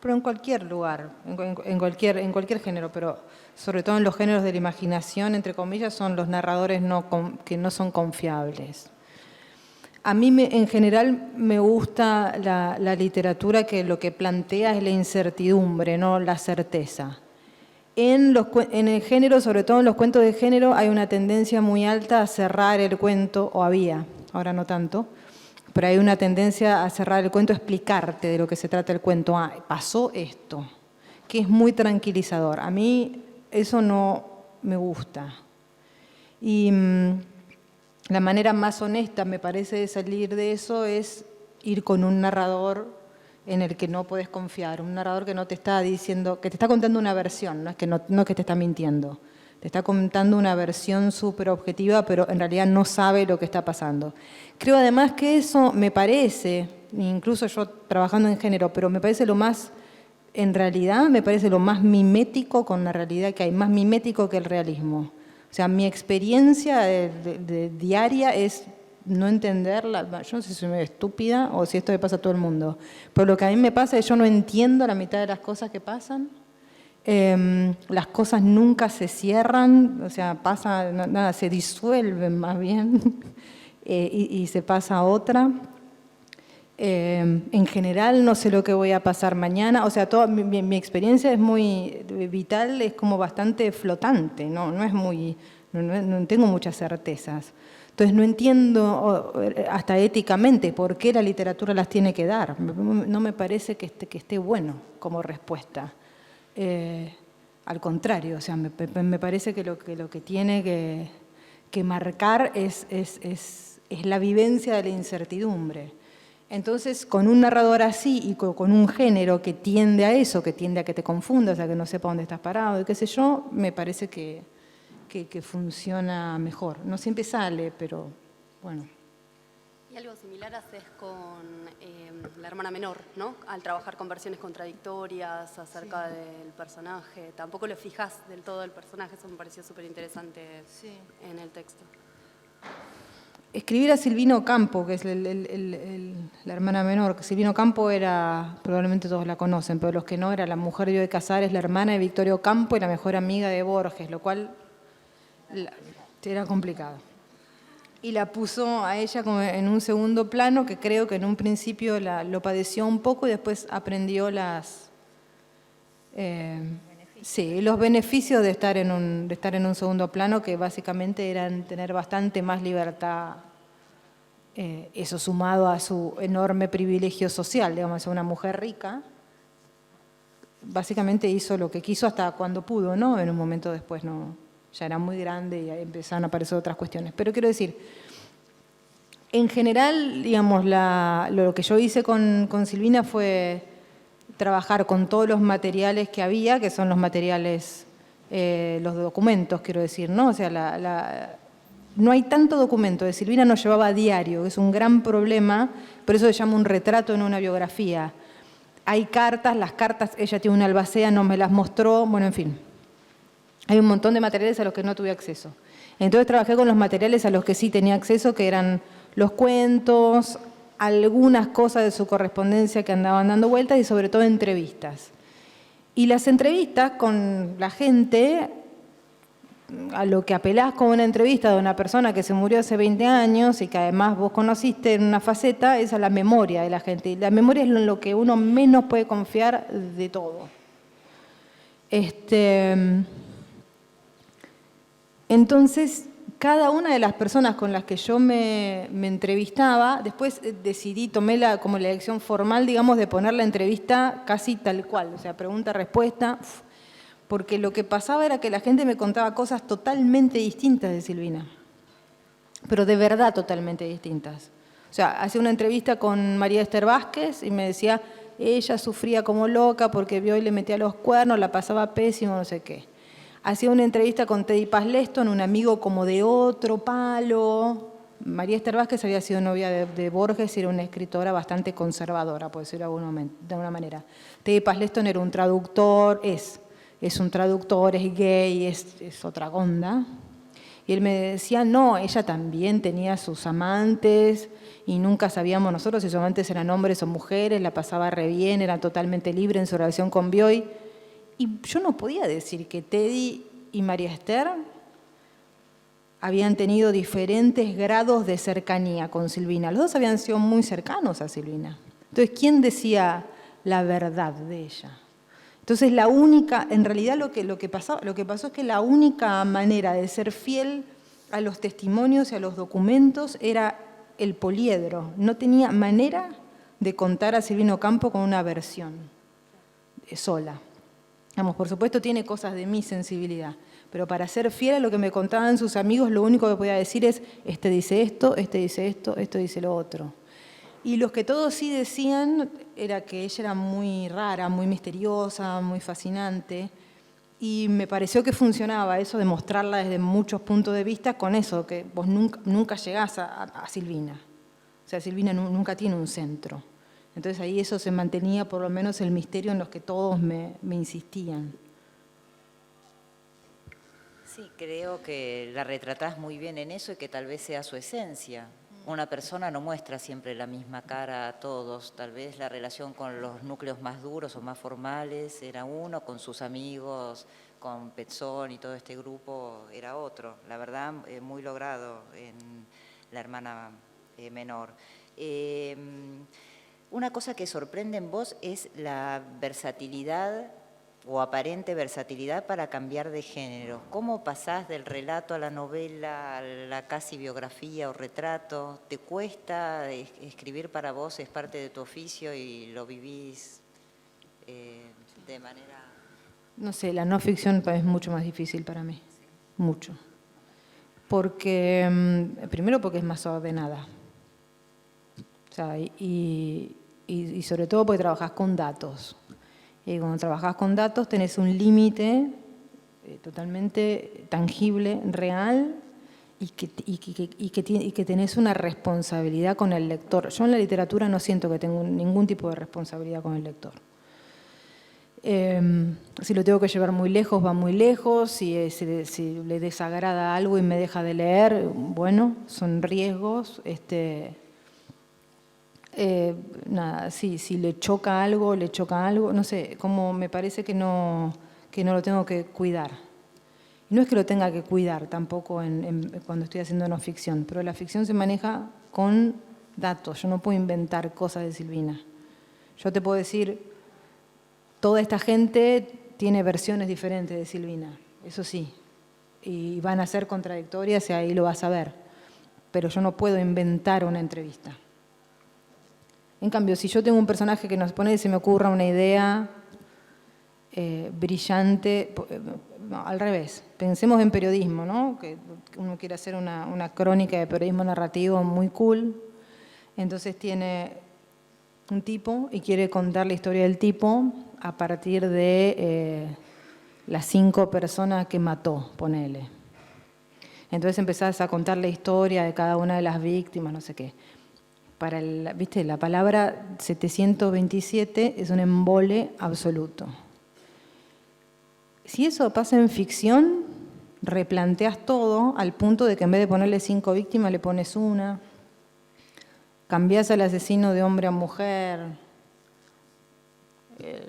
pero en cualquier lugar, en cualquier género, pero sobre todo en los géneros de la imaginación, entre comillas, son los narradores que no son confiables. A mí en general me gusta la literatura que lo que plantea es la incertidumbre, no la certeza. En el género, sobre todo en los cuentos de género, hay una tendencia muy alta a cerrar el cuento, o había, ahora no tanto, pero hay una tendencia a cerrar el cuento, a explicarte de lo que se trata el cuento. Pasó esto, que es muy tranquilizador. A mí eso no me gusta. Y la manera más honesta, me parece, de salir de eso es ir con un narrador en el que no puedes confiar, un narrador que no te está diciendo, que te está contando una versión, no es que te está mintiendo, te está contando una versión súper objetiva, pero en realidad no sabe lo que está pasando. Creo además que eso me parece, incluso yo trabajando en género, pero me parece en realidad me parece lo más mimético con la realidad que hay, más mimético que el realismo. O sea, mi experiencia diaria es no entenderla. Yo no sé si soy medio estúpida o si esto le pasa a todo el mundo, pero lo que a mí me pasa es que yo no entiendo la mitad de las cosas que pasan. Las cosas nunca se cierran, o sea, se disuelven más bien y se pasa a otra. En general no sé lo que voy a pasar mañana, o sea, toda mi experiencia es muy vital, es como bastante flotante, no tengo muchas certezas. Entonces no entiendo hasta éticamente por qué la literatura las tiene que dar. No me parece que esté bueno como respuesta. Al contrario, o sea, me parece que lo que tiene que marcar es la vivencia de la incertidumbre. Entonces, con un narrador así y con un género que tiende a eso, que tiende a que te confundas, a que no sepa dónde estás parado y qué sé yo, me parece que que funciona mejor. No siempre sale, pero bueno. Y algo similar haces con la hermana menor, ¿no? Al trabajar con versiones contradictorias acerca del personaje. Tampoco lo fijas del todo el personaje, eso me pareció súper interesante en el texto. Escribir a Silvina Ocampo, que es la hermana menor. Silvina Ocampo era, probablemente todos la conocen, pero los que no, era la mujer de Bioy Casares, la hermana de Victorio Ocampo y la mejor amiga de Borges, lo cual era complicado. Y la puso a ella como en un segundo plano, que creo que en un principio lo padeció un poco y después aprendió los beneficios de estar en un segundo plano, que básicamente eran tener bastante más libertad, eso sumado a su enorme privilegio social, digamos, una mujer rica. Básicamente hizo lo que quiso hasta cuando pudo, ¿no? En un momento después no. Ya era muy grande y ahí empezaron a aparecer otras cuestiones. Pero quiero decir, en general, digamos, lo que yo hice con Silvina fue trabajar con todos los materiales que había, que son los materiales, los documentos, quiero decir, ¿no? O sea, no hay tanto documento. De Silvina nos llevaba a diario, que es un gran problema, por eso se llama un retrato en una biografía. Hay cartas, las cartas, ella tiene una albacea, no me las mostró, bueno, en fin. Hay un montón de materiales a los que no tuve acceso. Entonces trabajé con los materiales a los que sí tenía acceso, que eran los cuentos, algunas cosas de su correspondencia que andaban dando vueltas y sobre todo entrevistas. Y las entrevistas con la gente, a lo que apelás con una entrevista de una persona que se murió hace 20 años y que además vos conociste en una faceta, es a la memoria de la gente. Y la memoria es en lo que uno menos puede confiar de todo. Entonces, cada una de las personas con las que yo me entrevistaba, después decidí, tomé como la elección formal, digamos, de poner la entrevista casi tal cual, o sea, pregunta-respuesta, porque lo que pasaba era que la gente me contaba cosas totalmente distintas de Silvina, pero de verdad totalmente distintas. O sea, hacía una entrevista con María Esther Vázquez y me decía, ella sufría como loca porque Bioy le metía los cuernos, la pasaba pésimo, no sé qué. Hacía una entrevista con Teddy Paz Leston, un amigo como de otro palo. María Esther Vázquez había sido novia de Borges y era una escritora bastante conservadora, por decirlo de alguna manera. Teddy Paz Leston era un traductor, es un traductor, es gay, es otra onda. Y él me decía, no, ella también tenía sus amantes y nunca sabíamos nosotros si sus amantes eran hombres o mujeres, la pasaba re bien, era totalmente libre en su relación con Bioy. Y yo no podía decir que Teddy y María Esther habían tenido diferentes grados de cercanía con Silvina. Los dos habían sido muy cercanos a Silvina. Entonces, ¿quién decía la verdad de ella? Entonces, en realidad lo que pasó es que la única manera de ser fiel a los testimonios y a los documentos era el poliedro. No tenía manera de contar a Silvina Ocampo con una versión sola. Digamos, por supuesto tiene cosas de mi sensibilidad, pero para ser fiel a lo que me contaban sus amigos, lo único que podía decir es, este dice esto, este dice esto, esto dice lo otro. Y los que todos sí decían era que ella era muy rara, muy misteriosa, muy fascinante, y me pareció que funcionaba eso de mostrarla desde muchos puntos de vista con eso, que vos nunca llegás a Silvina. O sea, Silvina nunca tiene un centro. Entonces ahí eso se mantenía por lo menos el misterio en los que todos me insistían. Sí, creo que la retratás muy bien en eso y que tal vez sea su esencia. Una persona no muestra siempre la misma cara a todos. Tal vez la relación con los núcleos más duros o más formales era uno, con sus amigos, con Petzón y todo este grupo era otro. La verdad, muy logrado en la hermana menor. Una cosa que sorprende en vos es la versatilidad o aparente versatilidad para cambiar de género. ¿Cómo pasás del relato a la novela, a la casi biografía o retrato? ¿Te cuesta escribir para vos? ¿Es parte de tu oficio y lo vivís de manera...? No sé, la no ficción es mucho más difícil para mí, mucho. Primero porque es más ordenada. O sea, y sobre todo porque trabajás con datos. Y cuando trabajás con datos tenés un límite totalmente tangible, real, y que tenés una responsabilidad con el lector. Yo en la literatura no siento que tengo ningún tipo de responsabilidad con el lector. Si lo tengo que llevar muy lejos, va muy lejos. Si le desagrada algo y me deja de leer, bueno, son riesgos. Nada, sí, si le choca algo, no sé, como me parece que no lo tengo que cuidar. No es que lo tenga que cuidar tampoco cuando estoy haciendo no ficción, pero la ficción se maneja con datos. Yo no puedo inventar cosas de Silvina. Yo te puedo decir, toda esta gente tiene versiones diferentes de Silvina, eso sí, y van a ser contradictorias y ahí lo vas a ver. Pero yo no puedo inventar una entrevista. En cambio, si yo tengo un personaje que nos pone y se me ocurra una idea brillante, no, al revés, pensemos en periodismo, ¿no? Que uno quiere hacer una crónica de periodismo narrativo muy cool, entonces tiene un tipo y quiere contar la historia del tipo a partir de las 5 personas que mató, ponele. Entonces empezás a contar la historia de cada una de las víctimas, no sé qué. ¿Viste? La palabra 727 es un embole absoluto. Si eso pasa en ficción, replanteas todo al punto de que en vez de ponerle 5 víctimas le pones una. Cambiás al asesino de hombre a mujer,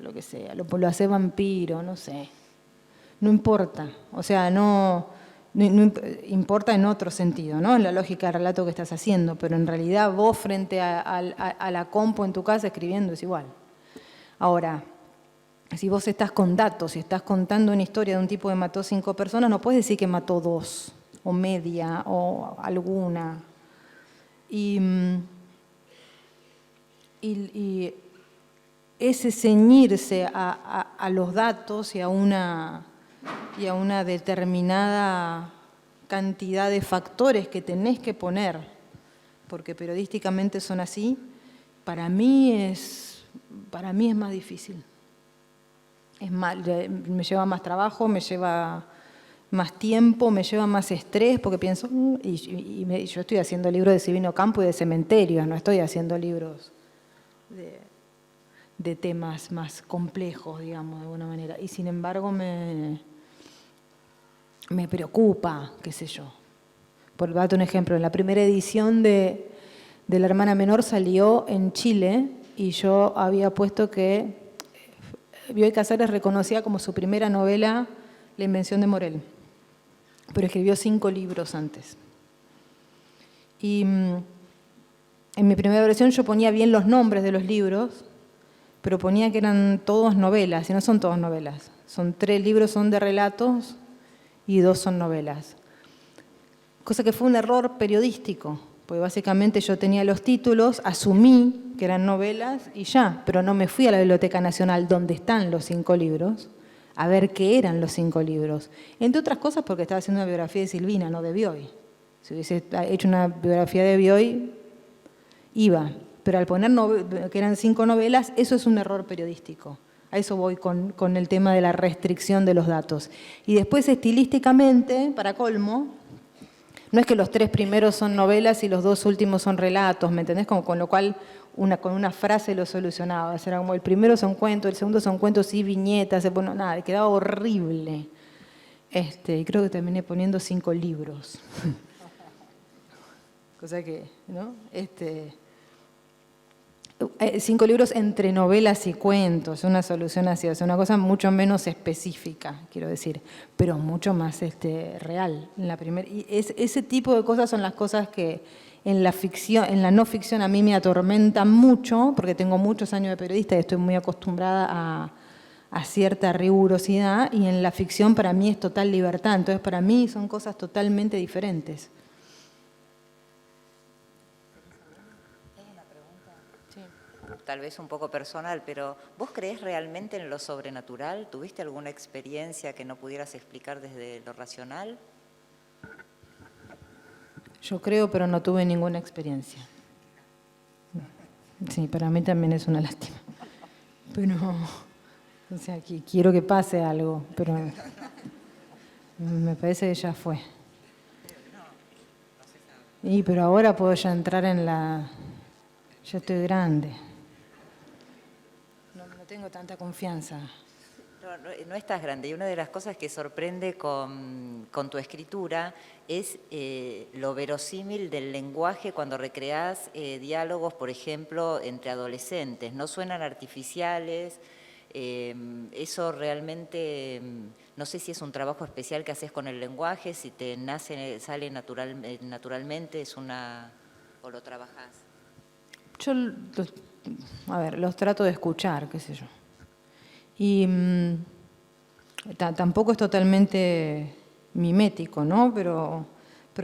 lo que sea, lo hace vampiro, no sé. No importa, o sea, no importa en otro sentido, ¿no? En la lógica del relato que estás haciendo, pero en realidad vos frente a la compu en tu casa escribiendo es igual. Ahora, si vos estás con datos, si estás contando una historia de un tipo que mató 5 personas, no puedes decir que mató 2, o media, o alguna. Y ese ceñirse a los datos y a una determinada cantidad de factores que tenés que poner, porque periodísticamente son así, para mí es más difícil. Me lleva más trabajo, me lleva más tiempo, me lleva más estrés, porque pienso, yo estoy haciendo libros de Silvino Campo y de cementerios, no estoy haciendo libros de temas más complejos, digamos, de alguna manera. Y sin embargo me preocupa, qué sé yo. Por darte un ejemplo, en la primera edición de La hermana menor salió en Chile y yo había puesto que Bioy Casares reconocía como su primera novela La invención de Morel, pero escribió 5 libros antes. Y en mi primera versión yo ponía bien los nombres de los libros, pero ponía que eran todos novelas, y no son todas novelas. 3 libros son de relatos y 2 son novelas. Cosa que fue un error periodístico, porque básicamente yo tenía los títulos, asumí que eran novelas y ya, pero no me fui a la Biblioteca Nacional donde están los 5 libros a ver qué eran los 5 libros. Entre otras cosas porque estaba haciendo una biografía de Silvina, no de Bioy. Si hubiese hecho una biografía de Bioy, iba. Pero al poner que eran 5 novelas, eso es un error periodístico. A eso voy con el tema de la restricción de los datos. Y después, estilísticamente, para colmo, no es que los 3 primeros son novelas y los 2 últimos son relatos, ¿me entendés? Con lo cual, con una frase lo solucionaba. Era como el primero son cuentos, el segundo son cuentos y viñetas. Bueno, nada, quedaba horrible. Y creo que terminé poniendo 5 libros. Cosa que, ¿no? 5 libros entre novelas y cuentos, una solución así, o sea, una cosa mucho menos específica, quiero decir, pero mucho más real. Y ese tipo de cosas son las cosas que en la ficción, en la no ficción a mí me atormentan mucho, porque tengo muchos años de periodista y estoy muy acostumbrada a cierta rigurosidad, y en la ficción para mí es total libertad, entonces para mí son cosas totalmente diferentes. Tal vez un poco personal, pero ¿vos creés realmente en lo sobrenatural? ¿Tuviste alguna experiencia que no pudieras explicar desde lo racional? Yo creo, pero no tuve ninguna experiencia. Sí, para mí también es una lástima. Pero, o sea, quiero que pase algo, pero Me parece que ya fue. Y pero ahora puedo ya entrar en la... Ya estoy grande. No tengo tanta confianza. No estás grande. Y una de las cosas que sorprende con tu escritura es lo verosímil del lenguaje cuando recreás diálogos, por ejemplo, entre adolescentes. No suenan artificiales. Eso realmente, no sé si es un trabajo especial que haces con el lenguaje, si te nace, sale naturalmente, o lo trabajás. Yo, los trato de escuchar, qué sé yo. Y tampoco es totalmente mimético, ¿no? Pero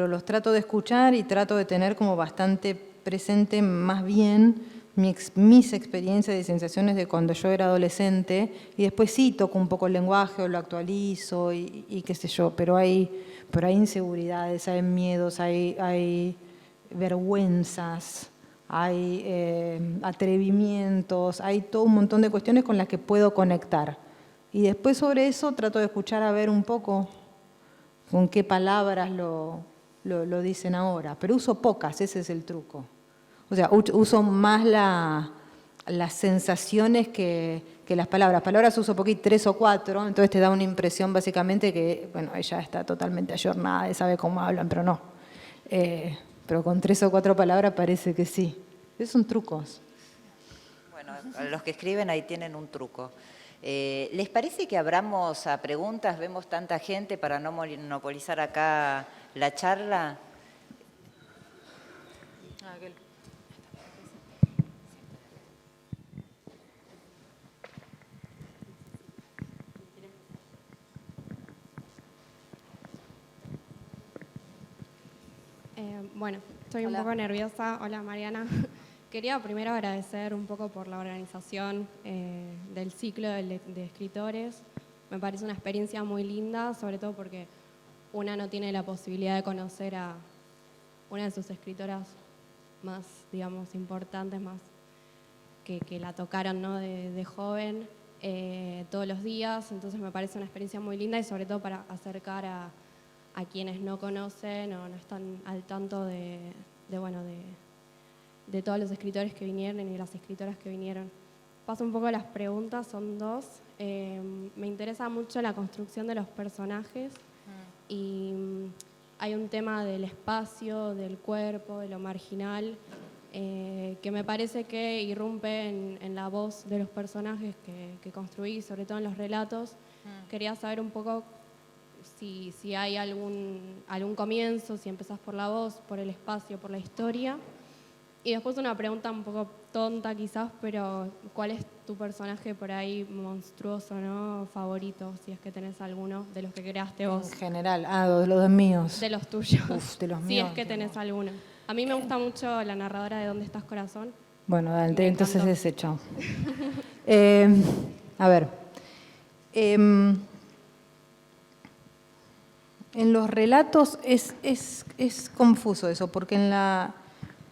los trato de escuchar y trato de tener como bastante presente más bien mis experiencias y sensaciones de cuando yo era adolescente, y después sí toco un poco el lenguaje o lo actualizo y qué sé yo, pero hay inseguridades, hay miedos, hay vergüenzas, hay atrevimientos, hay todo un montón de cuestiones con las que puedo conectar. Y después sobre eso trato de escuchar a ver un poco con qué palabras lo dicen ahora, pero uso pocas, ese es el truco. O sea, uso más las sensaciones que las palabras. Palabras uso poquito, 3 o 4, entonces te da una impresión básicamente que, bueno, ella está totalmente ayornada y sabe cómo hablan, pero no. Pero con 3 o 4 palabras parece que sí. Esos son trucos. Bueno, los que escriben ahí tienen un truco. ¿Les parece que abramos a preguntas? Vemos tanta gente para no monopolizar acá la charla. Bueno, estoy un poco nerviosa. Hola, Mariana. Quería primero agradecer un poco por la organización del ciclo de escritores. Me parece una experiencia muy linda, sobre todo porque una no tiene la posibilidad de conocer a una de sus escritoras más, digamos, importantes, más que la tocaron, ¿no?, de joven todos los días. Entonces me parece una experiencia muy linda y sobre todo para acercar a quienes no conocen o no están al tanto de todos los escritores que vinieron y las escritoras que vinieron. Paso un poco las preguntas, son 2. Me interesa mucho la construcción de los personajes y hay un tema del espacio, del cuerpo, de lo marginal, que me parece que irrumpe en la voz de los personajes que construí, sobre todo en los relatos. Quería saber un poco si hay algún comienzo, si empezás por la voz, por el espacio, por la historia. Y después una pregunta un poco tonta quizás, pero ¿cuál es tu personaje por ahí monstruoso, ¿no?, favorito, si es que tenés alguno de los que creaste vos? En general, de los míos. De los tuyos. Uf, de los si míos. es que tenés alguno. A mí me gusta mucho la narradora de ¿Dónde estás, corazón? Bueno, dale, entonces encantó. ese, chao. A ver. En los relatos es confuso eso, porque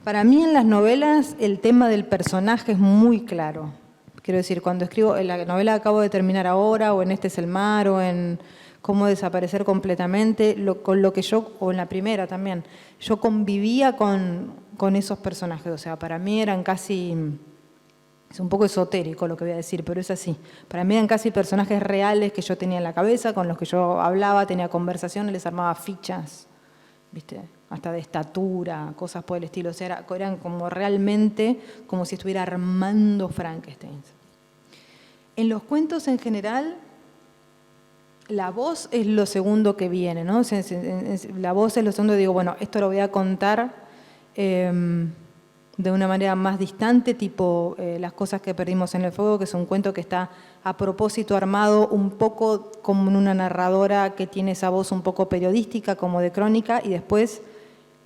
para mí en las novelas el tema del personaje es muy claro. Quiero decir, cuando escribo en la novela que acabo de terminar ahora, o en Este es el mar, o en Cómo desaparecer completamente, con lo que yo, o en la primera también, yo convivía con esos personajes. O sea, para mí eran casi... Es un poco esotérico lo que voy a decir, pero es así. Para mí eran casi personajes reales que yo tenía en la cabeza, con los que yo hablaba, tenía conversaciones, les armaba fichas, ¿viste? Hasta de estatura, cosas por el estilo. O sea, eran como realmente como si estuviera armando Frankenstein. En los cuentos en general, la voz es lo segundo que viene, ¿no? La voz es lo segundo, digo, bueno, esto lo voy a contar de una manera más distante, tipo Las cosas que perdimos en el fuego, que es un cuento que está a propósito armado un poco como una narradora que tiene esa voz un poco periodística, como de crónica, y después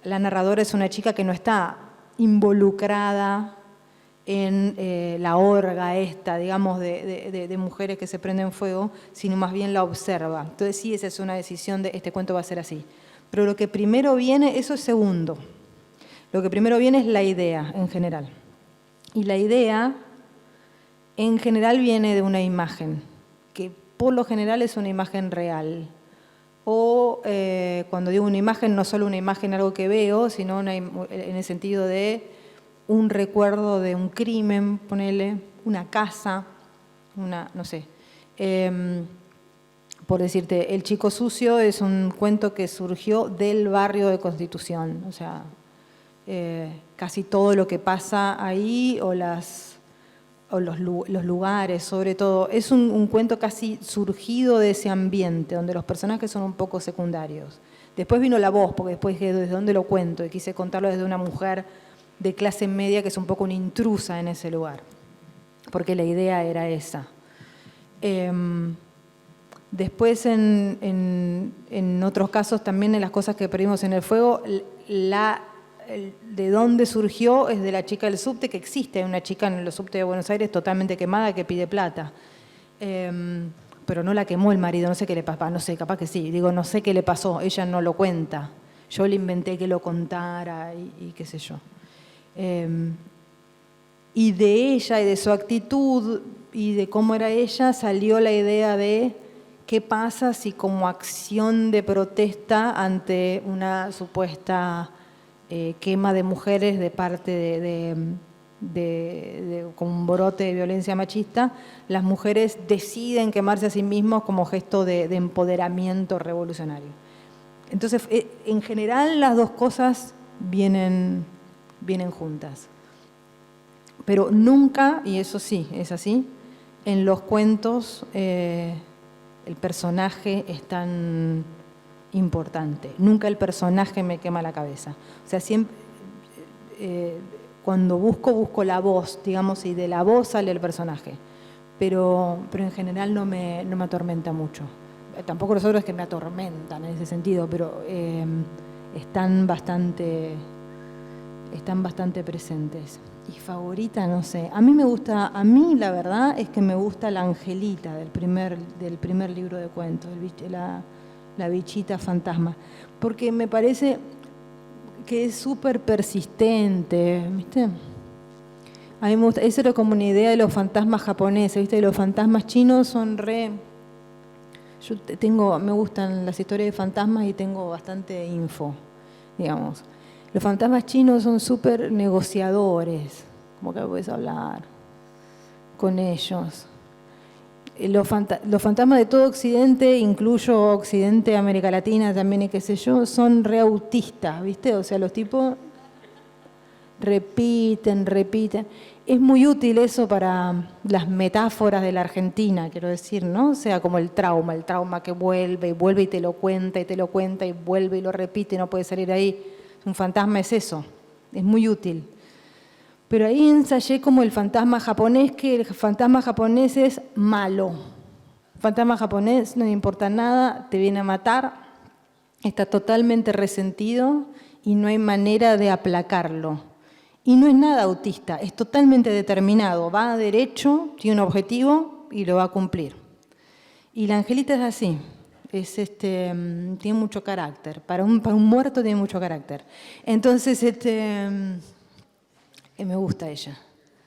la narradora es una chica que no está involucrada en la orga esta, digamos, de mujeres que se prenden fuego, sino más bien la observa. Entonces sí, esa es una decisión de este cuento va a ser así. Pero lo que primero viene, eso es segundo. Lo que primero viene es la idea en general. Y la idea en general viene de una imagen, que por lo general es una imagen real. o cuando digo una imagen, no solo una imagen, algo que veo, sino en el sentido de un recuerdo de un crimen, ponele, una casa, no sé. Por decirte, El chico sucio es un cuento que surgió del barrio de Constitución, o sea, casi todo lo que pasa ahí o los lugares, sobre todo, es un cuento casi surgido de ese ambiente, donde los personajes son un poco secundarios. Después vino la voz, porque después dije, ¿desde dónde lo cuento? Y quise contarlo desde una mujer de clase media que es un poco una intrusa en ese lugar, porque la idea era esa. Después, en otros casos, también en las cosas que perdimos en el fuego, de dónde surgió es de la chica del subte, que existe. Hay una chica en el subte de Buenos Aires totalmente quemada que pide plata. Pero no la quemó el marido, no sé qué le pasó, no sé, capaz que sí. Digo, no sé qué le pasó, ella no lo cuenta. Yo le inventé que lo contara y qué sé yo. Y de ella y de su actitud y de cómo era ella salió la idea de qué pasa si como acción de protesta ante una supuesta quema de mujeres de parte de con un brote de violencia machista, las mujeres deciden quemarse a sí mismas como gesto de empoderamiento revolucionario. Entonces, en general las dos cosas vienen juntas. Pero nunca, y eso sí, es así, en los cuentos el personaje es tan importante. Nunca el personaje me quema la cabeza. O sea, siempre, cuando busco la voz, digamos, y de la voz sale el personaje. Pero en general no me atormenta mucho. Tampoco los otros que me atormentan en ese sentido, pero están bastante presentes. Y favorita, no sé. A mí la verdad es que me gusta la Angelita del primer libro de cuentos, la bichita fantasma, porque me parece que es súper persistente, ¿viste? A mí me gusta, eso era como una idea de los fantasmas japoneses, ¿viste? Los fantasmas chinos son me gustan las historias de fantasmas y tengo bastante info, digamos. Los fantasmas chinos son súper negociadores, como que puedes hablar con ellos. Los fantasmas de todo Occidente, incluyo Occidente, América Latina también y qué sé yo, son re autistas, ¿viste? O sea, los tipos repiten. Es muy útil eso para las metáforas de la Argentina, quiero decir, ¿no? O sea, como el trauma que vuelve y te lo cuenta y vuelve y lo repite y no puede salir ahí. Un fantasma es eso, es muy útil. Pero ahí ensayé como el fantasma japonés, que el fantasma japonés es malo. El fantasma japonés no le importa nada, te viene a matar, está totalmente resentido y no hay manera de aplacarlo. Y no es nada autista, es totalmente determinado, va derecho, tiene un objetivo y lo va a cumplir. Y la Angelita es así. Tiene mucho carácter. Para un muerto tiene mucho carácter. Entonces, me gusta ella.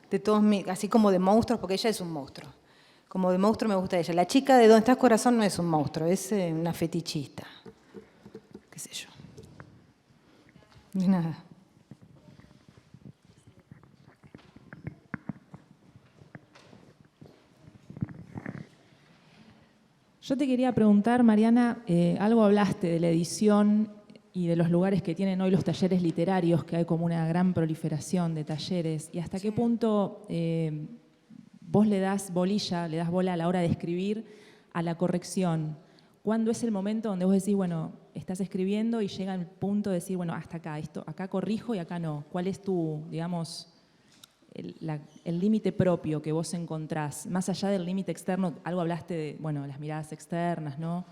De todos así como de monstruos, porque ella es un monstruo. Como de monstruo me gusta ella. La chica de ¿Dónde estás, corazón? No es un monstruo, es una fetichista. Qué sé yo. De nada. Yo te quería preguntar, Mariana, algo hablaste de la edición y de los lugares que tienen hoy los talleres literarios, que hay como una gran proliferación de talleres, y hasta qué punto vos le das bola a la hora de escribir a la corrección. ¿Cuándo es el momento donde vos decís, bueno, estás escribiendo y llega el punto de decir, bueno, hasta acá, acá corrijo y acá no? ¿Cuál es tu, digamos, el límite propio que vos encontrás, más allá del límite externo? Algo hablaste de, bueno, las miradas externas, ¿no?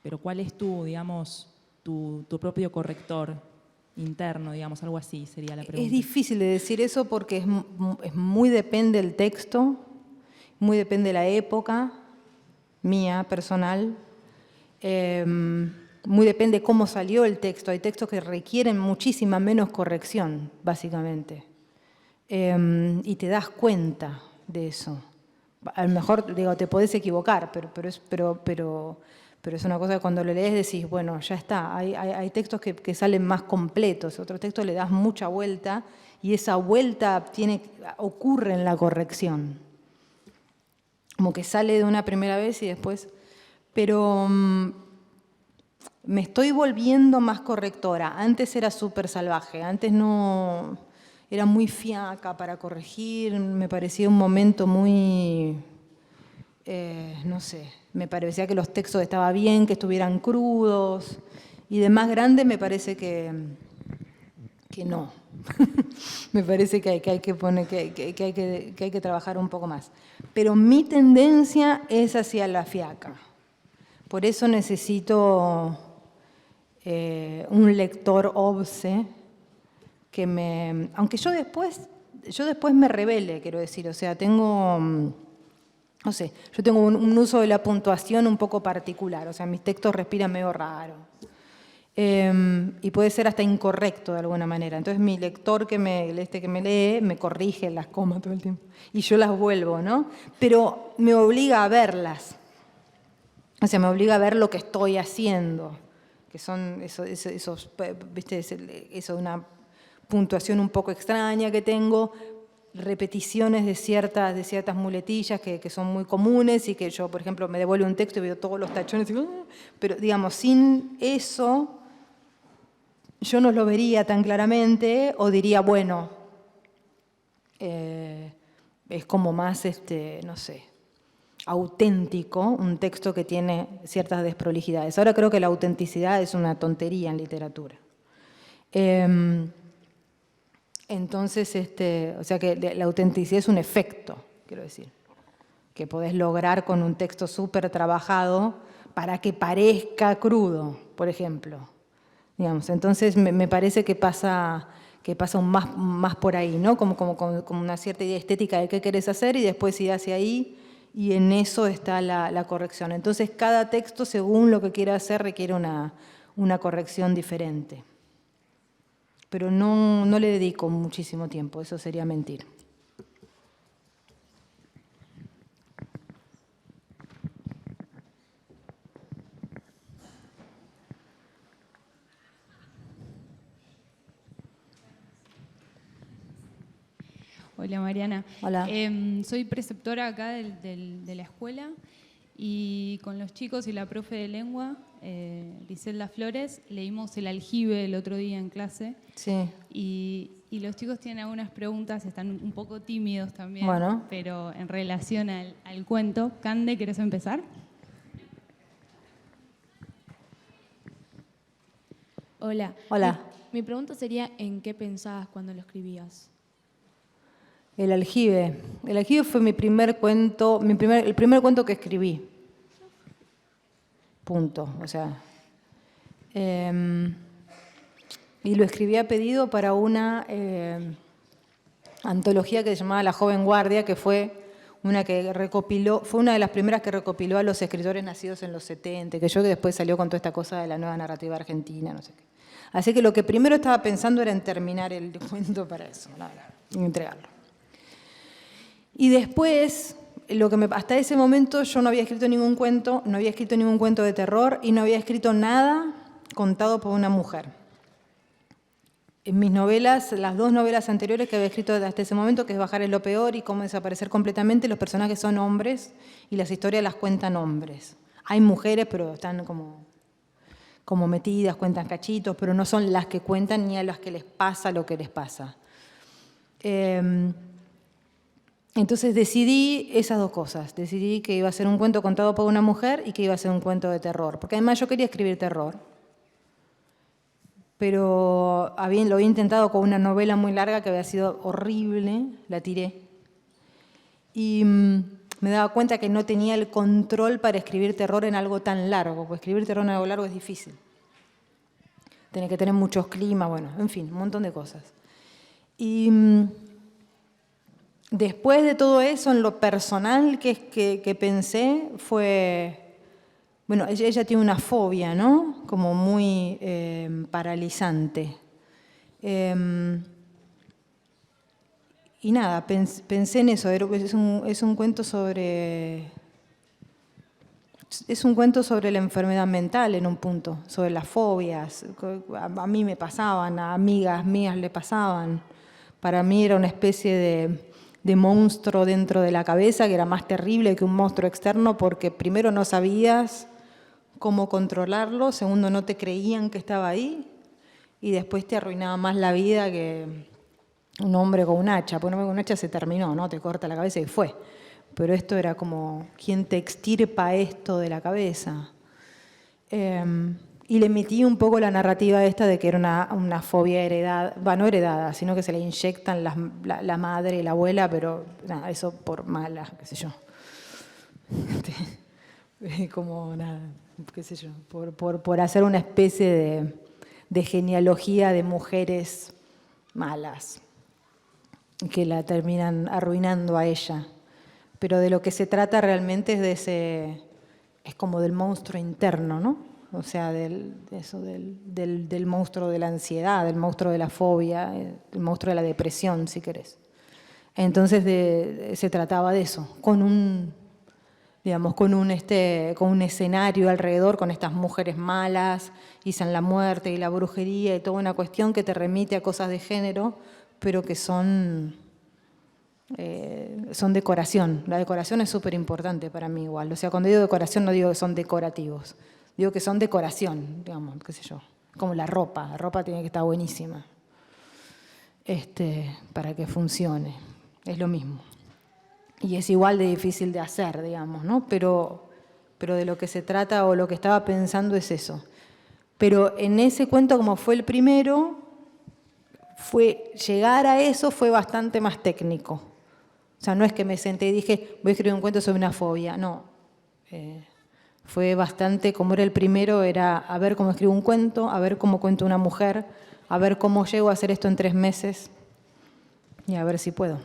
Pero ¿cuál es tu, digamos, tu propio corrector interno, digamos, algo así sería la pregunta? Es difícil de decir eso porque es muy depende del texto, muy depende de la época mía, personal, muy depende cómo salió el texto. Hay textos que requieren muchísima menos corrección, básicamente. Y te das cuenta de eso. A lo mejor, digo, te podés equivocar, Pero es una cosa que cuando lo lees decís, bueno, ya está. Hay textos que salen más completos, otros textos le das mucha vuelta y esa vuelta ocurre en la corrección. Como que sale de una primera vez y después... Pero me estoy volviendo más correctora. Antes era súper salvaje, antes no... Era muy fiaca para corregir, me parecía un momento muy... no sé, me parecía que los textos estaban bien, que estuvieran crudos, y de más grande me parece que no. Me parece que hay que trabajar un poco más. Pero mi tendencia es hacia la fiaca. Por eso necesito un lector obse que me... Aunque yo después me rebele, quiero decir, o sea, no sé, yo tengo un uso de la puntuación un poco particular, o sea, mis textos respiran medio raro. Y puede ser hasta incorrecto de alguna manera. Entonces mi lector que me lee me corrige las comas todo el tiempo. Y yo las vuelvo, ¿no? Pero me obliga a verlas. O sea, me obliga a ver lo que estoy haciendo. Que son esos ¿viste? Eso, una puntuación un poco extraña que tengo, repeticiones de ciertas muletillas que son muy comunes y que yo, por ejemplo, me devuelvo un texto y veo todos los tachones y digo, pero digamos, sin eso yo no lo vería tan claramente o diría, bueno, es como más, no sé, auténtico un texto que tiene ciertas desprolijidades. Ahora creo que la autenticidad es una tontería en literatura. Entonces, o sea que la autenticidad es un efecto, quiero decir, que podés lograr con un texto súper trabajado para que parezca crudo, por ejemplo. Digamos, entonces me parece que pasa más por ahí, ¿no? Como una cierta idea estética de qué querés hacer y después ir hacia ahí y en eso está la corrección. Entonces cada texto, según lo que quiera hacer, requiere una corrección diferente. Pero no le dedico muchísimo tiempo, eso sería mentir. Hola Mariana. Hola. Soy preceptora acá de la escuela y con los chicos y la profe de lengua, Griselda Flores, leímos El aljibe el otro día en clase. Sí. Y los chicos tienen algunas preguntas, están un poco tímidos también, bueno, pero en relación al cuento. Cande, ¿querés empezar? Hola. Hola. Mi pregunta sería, ¿en qué pensabas cuando lo escribías? El aljibe. El aljibe fue mi primer cuento, el primer cuento que escribí. Punto. O sea. Y lo escribí a pedido para una antología que se llamaba La Joven Guardia, que fue una de las primeras que recopiló a los escritores nacidos en los 70, que después salió con toda esta cosa de la nueva narrativa argentina, no sé qué. Así que lo que primero estaba pensando era en terminar el cuento para eso, en entregarlo. Y después, hasta ese momento yo no había escrito ningún cuento, no había escrito ningún cuento de terror y no había escrito nada contado por una mujer. En mis novelas, las dos novelas anteriores que había escrito hasta ese momento, que es Bajar es lo peor y Cómo desaparecer completamente, los personajes son hombres y las historias las cuentan hombres. Hay mujeres, pero están como metidas, cuentan cachitos, pero no son las que cuentan ni a las que les pasa lo que les pasa. Entonces decidí esas dos cosas. Decidí que iba a ser un cuento contado por una mujer y que iba a ser un cuento de terror. Porque además yo quería escribir terror. Pero lo había intentado con una novela muy larga que había sido horrible, la tiré. Y me daba cuenta que no tenía el control para escribir terror en algo tan largo, porque escribir terror en algo largo es difícil. Tiene que tener muchos climas, bueno, en fin, un montón de cosas. Y después de todo eso, en lo personal que pensé fue... Bueno, ella tiene una fobia, ¿no? Como muy paralizante. Y nada, pensé en eso. Es un cuento sobre Es un cuento sobre la enfermedad mental en un punto, sobre las fobias. A mí me pasaban, a amigas mías le pasaban. Para mí era una especie de monstruo dentro de la cabeza que era más terrible que un monstruo externo porque primero no sabías cómo controlarlo, segundo no te creían que estaba ahí y después te arruinaba más la vida que un hombre con un hacha. Pues un hombre con un hacha se terminó, ¿no? Te corta la cabeza y fue. Pero esto era como, ¿quién te extirpa esto de la cabeza? Y le metí un poco la narrativa esta de que era una fobia heredada, no heredada, sino que se le inyectan la madre y la abuela, pero nada, eso por malas, qué sé yo. Como nada, qué sé yo, por hacer una especie de genealogía de mujeres malas que la terminan arruinando a ella. Pero de lo que se trata realmente es es como del monstruo interno, ¿no? O sea, del monstruo de la ansiedad, del monstruo de la fobia, el monstruo de la depresión, si querés. Entonces se trataba de eso, con un escenario alrededor, con estas mujeres malas, y San la muerte y la brujería y toda una cuestión que te remite a cosas de género, pero que son decoración. La decoración es súper importante para mí igual. O sea, cuando digo decoración no digo que son decorativos, digo que son decoración, digamos, qué sé yo. Como la ropa tiene que estar buenísima para que funcione. Es lo mismo. Y es igual de difícil de hacer, digamos, ¿no? Pero de lo que se trata o lo que estaba pensando es eso. Pero en ese cuento, como fue el primero, llegar a eso fue bastante más técnico. O sea, no es que me senté y dije, voy a escribir un cuento sobre una fobia, no. Fue bastante, como era el primero, era a ver cómo escribo un cuento, a ver cómo cuento una mujer, a ver cómo llego a hacer esto en 3 meses y a ver si puedo.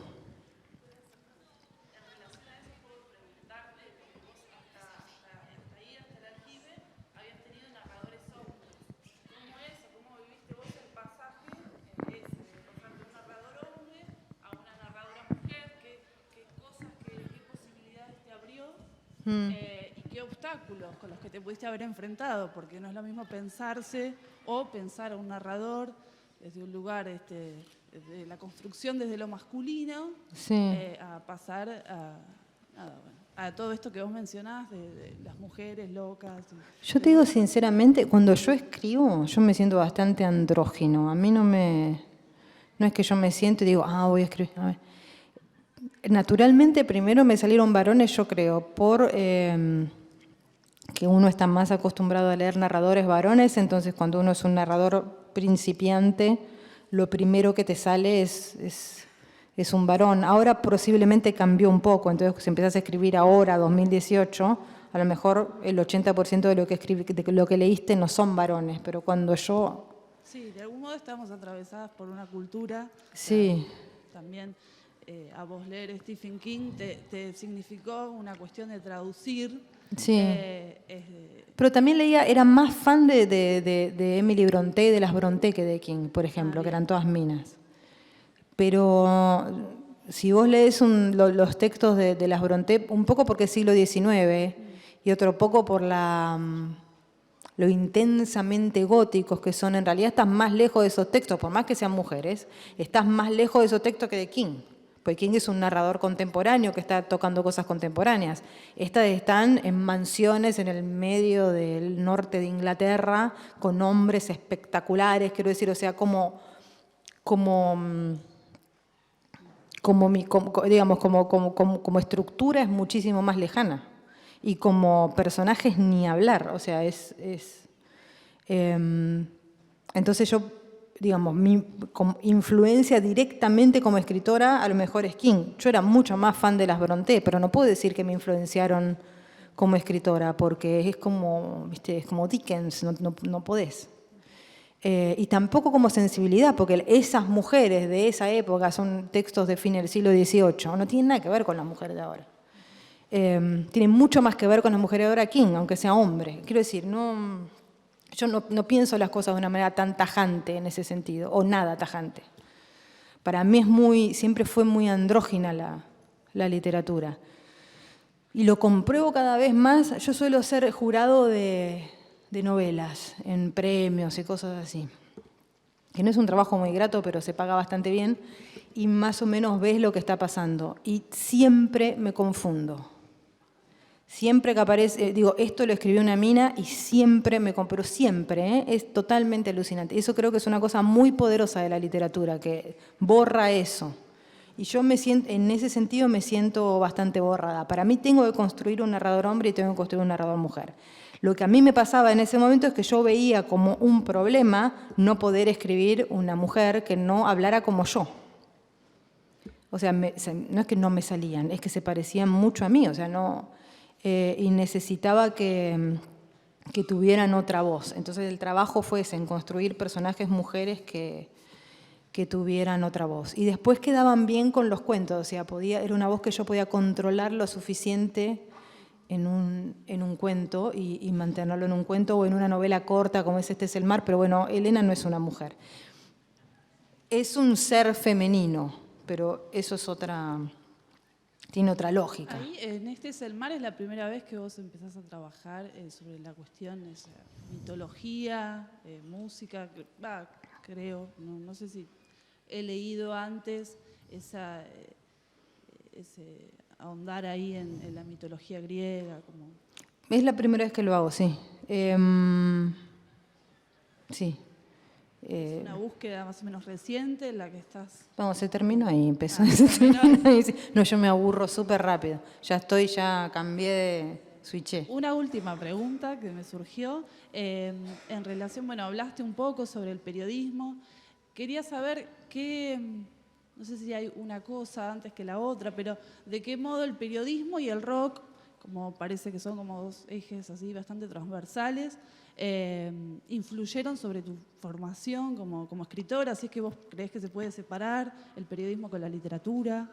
Y qué obstáculos con los que te pudiste haber enfrentado, porque no es lo mismo pensarse o pensar a un narrador desde un lugar, desde la construcción desde lo masculino, sí. A pasar a todo esto que vos mencionás de las mujeres locas. Yo te digo sinceramente, cuando yo escribo, yo me siento bastante andrógino. A mí no es que yo me siento y digo, voy a escribir. A ver. Naturalmente, primero me salieron varones, yo creo, por que uno está más acostumbrado a leer narradores varones, entonces cuando uno es un narrador principiante, lo primero que te sale es un varón. Ahora posiblemente cambió un poco, entonces si empezás a escribir ahora, 2018, a lo mejor el 80% de lo que leíste no son varones, pero cuando yo... Sí, de algún modo estamos atravesadas por una cultura. Sí. También... a vos leer Stephen King te significó una cuestión de traducir. Sí. Pero también era más fan de Emily Brontë y de las Brontë que de King, por ejemplo, que eran todas minas. Pero si vos lees los textos de las Brontë, un poco porque es siglo XIX y otro poco por lo intensamente góticos que son, en realidad estás más lejos de esos textos, por más que sean mujeres, estás más lejos de esos textos que de King. Porque King es un narrador contemporáneo que está tocando cosas contemporáneas. Estas están en mansiones en el medio del norte de Inglaterra, con hombres espectaculares, quiero decir, o sea, como estructura es muchísimo más lejana. Y como personajes ni hablar, o sea, entonces yo... digamos, mi influencia directamente como escritora a lo mejor es King. Yo era mucho más fan de las Brontë, pero no puedo decir que me influenciaron como escritora, porque es como, ¿viste? Es como Dickens, no podés. Y tampoco como sensibilidad, porque esas mujeres de esa época son textos de fin del siglo XVIII, no tienen nada que ver con las mujeres de ahora. Tienen mucho más que ver con las mujeres de ahora King, aunque sea hombre. Quiero decir, yo no pienso las cosas de una manera tan tajante en ese sentido, o nada tajante. Para mí siempre fue muy andrógina la literatura. Y lo compruebo cada vez más. Yo suelo ser jurado de novelas en premios y cosas así. Que no es un trabajo muy grato, pero se paga bastante bien. Y más o menos ves lo que está pasando. Y siempre me confundo. Siempre que aparece, digo, esto lo escribió una mina y siempre pero siempre, es totalmente alucinante. Eso creo que es una cosa muy poderosa de la literatura, que borra eso. Y yo me siento, en ese sentido me siento bastante borrada. Para mí tengo que construir un narrador hombre y tengo que construir un narrador mujer. Lo que a mí me pasaba en ese momento es que yo veía como un problema no poder escribir una mujer que no hablara como yo. O sea, no es que no me salían, es que se parecían mucho a mí, o sea, no... y necesitaba que tuvieran otra voz. Entonces el trabajo fue ese, en construir personajes mujeres que tuvieran otra voz. Y después quedaban bien con los cuentos, o sea, era una voz que yo podía controlar lo suficiente en un cuento y mantenerlo en un cuento o en una novela corta como es Este es el mar, pero bueno, Elena no es una mujer. Es un ser femenino, pero eso es tiene otra lógica. Ahí, en Este es el mar, es la primera vez que vos empezás a trabajar sobre la cuestión de mitología, música, creo, no sé si he leído antes ese ahondar ahí en la mitología griega. Es la primera vez que lo hago, sí. Sí. ¿Es una búsqueda más o menos reciente en la que estás? Vamos, se terminó ahí, empezó. No, yo me aburro súper rápido. Ya cambié switché. Una última pregunta que me surgió en relación, bueno, hablaste un poco sobre el periodismo. Quería saber no sé si hay una cosa antes que la otra, pero de qué modo el periodismo y el rock, como parece que son como dos ejes así bastante transversales, influyeron sobre tu formación como escritora, si es que vos creés que se puede separar el periodismo con la literatura.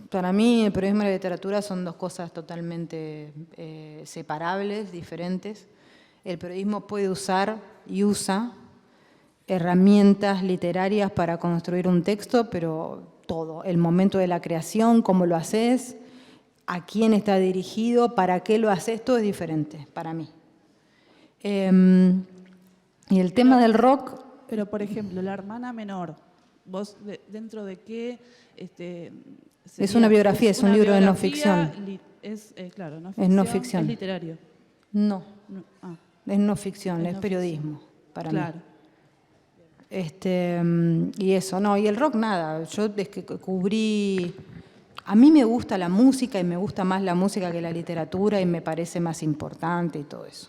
Para mí el periodismo y la literatura son dos cosas totalmente separables, diferentes. El periodismo puede usar y usa herramientas literarias para construir un texto, pero todo, el momento de la creación, cómo lo haces, a quién está dirigido, para qué lo haces, todo es diferente para mí. Y el tema del rock... Pero, por ejemplo, La hermana menor, vos dentro de qué... es una biografía, es un libro de no ficción. Claro, no ficción. Es no ficción. ¿Es literario? No. Es no ficción, es periodismo para mí. Claro. Y eso, no, y el rock nada, yo es que cubrí, a mí me gusta la música y me gusta más la música que la literatura y me parece más importante y todo eso.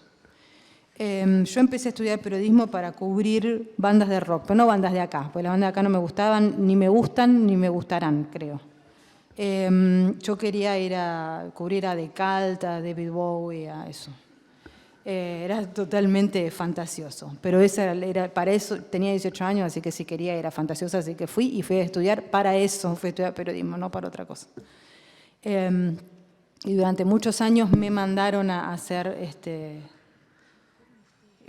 Yo empecé a estudiar periodismo para cubrir bandas de rock, pero no bandas de acá, porque las bandas de acá no me gustaban, ni me gustan, ni me gustarán, creo. Yo quería ir a cubrir a The Cult, a David Bowie, a eso. Era totalmente fantasioso, pero para eso tenía 18 años, así que si quería era fantasiosa, así que fui a estudiar para eso, fui a estudiar periodismo, no para otra cosa. Y durante muchos años me mandaron a hacer,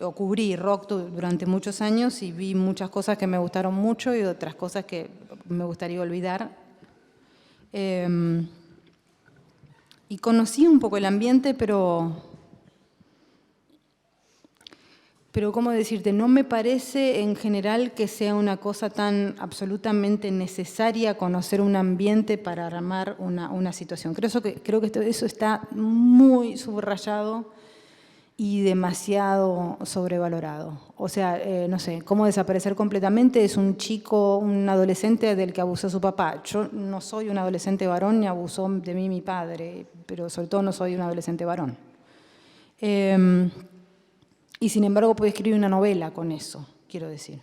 o cubrí rock durante muchos años y vi muchas cosas que me gustaron mucho y otras cosas que me gustaría olvidar. Y conocí un poco el ambiente, pero ¿cómo decirte? No me parece en general que sea una cosa tan absolutamente necesaria conocer un ambiente para armar una situación. Creo que eso está muy subrayado y demasiado sobrevalorado. O sea, no sé, cómo desaparecer completamente es un chico, un adolescente del que abusó su papá. Yo no soy un adolescente varón ni abusó de mí mi padre, pero sobre todo no soy un adolescente varón. Y sin embargo puedo escribir una novela con eso, quiero decir.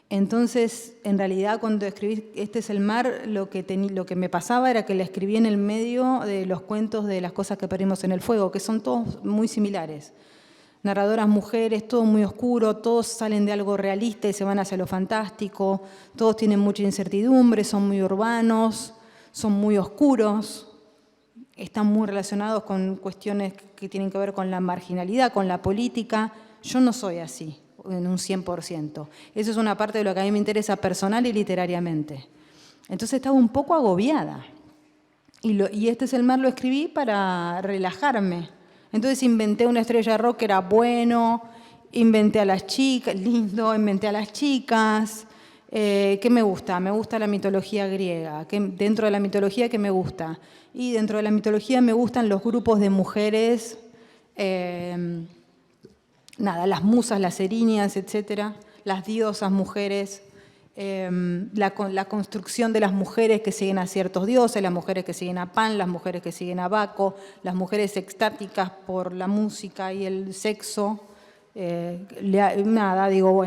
Entonces, en realidad, cuando escribí Este es el mar, lo que me pasaba era que la escribí en el medio de los cuentos de Las cosas que perdimos en el fuego, que son todos muy similares. Narradoras mujeres, todo muy oscuro, todos salen de algo realista y se van hacia lo fantástico, todos tienen mucha incertidumbre, son muy urbanos, son muy oscuros. Están muy relacionados con cuestiones que tienen que ver con la marginalidad, con la política. Yo no soy así, en un 100%. Eso es una parte de lo que a mí me interesa personal y literariamente. Entonces estaba un poco agobiada. y Este es el mar lo escribí para relajarme. Entonces inventé una estrella de rock que era bueno, inventé a las chicas, lindo, inventé a las chicas. ¿Qué me gusta? Me gusta la mitología griega. Dentro de la mitología, ¿qué me gusta? Y dentro de la mitología me gustan los grupos de mujeres, las musas, las erinias, etcétera, las diosas mujeres, la construcción de las mujeres que siguen a ciertos dioses, las mujeres que siguen a Pan, las mujeres que siguen a Baco, las mujeres extáticas por la música y el sexo.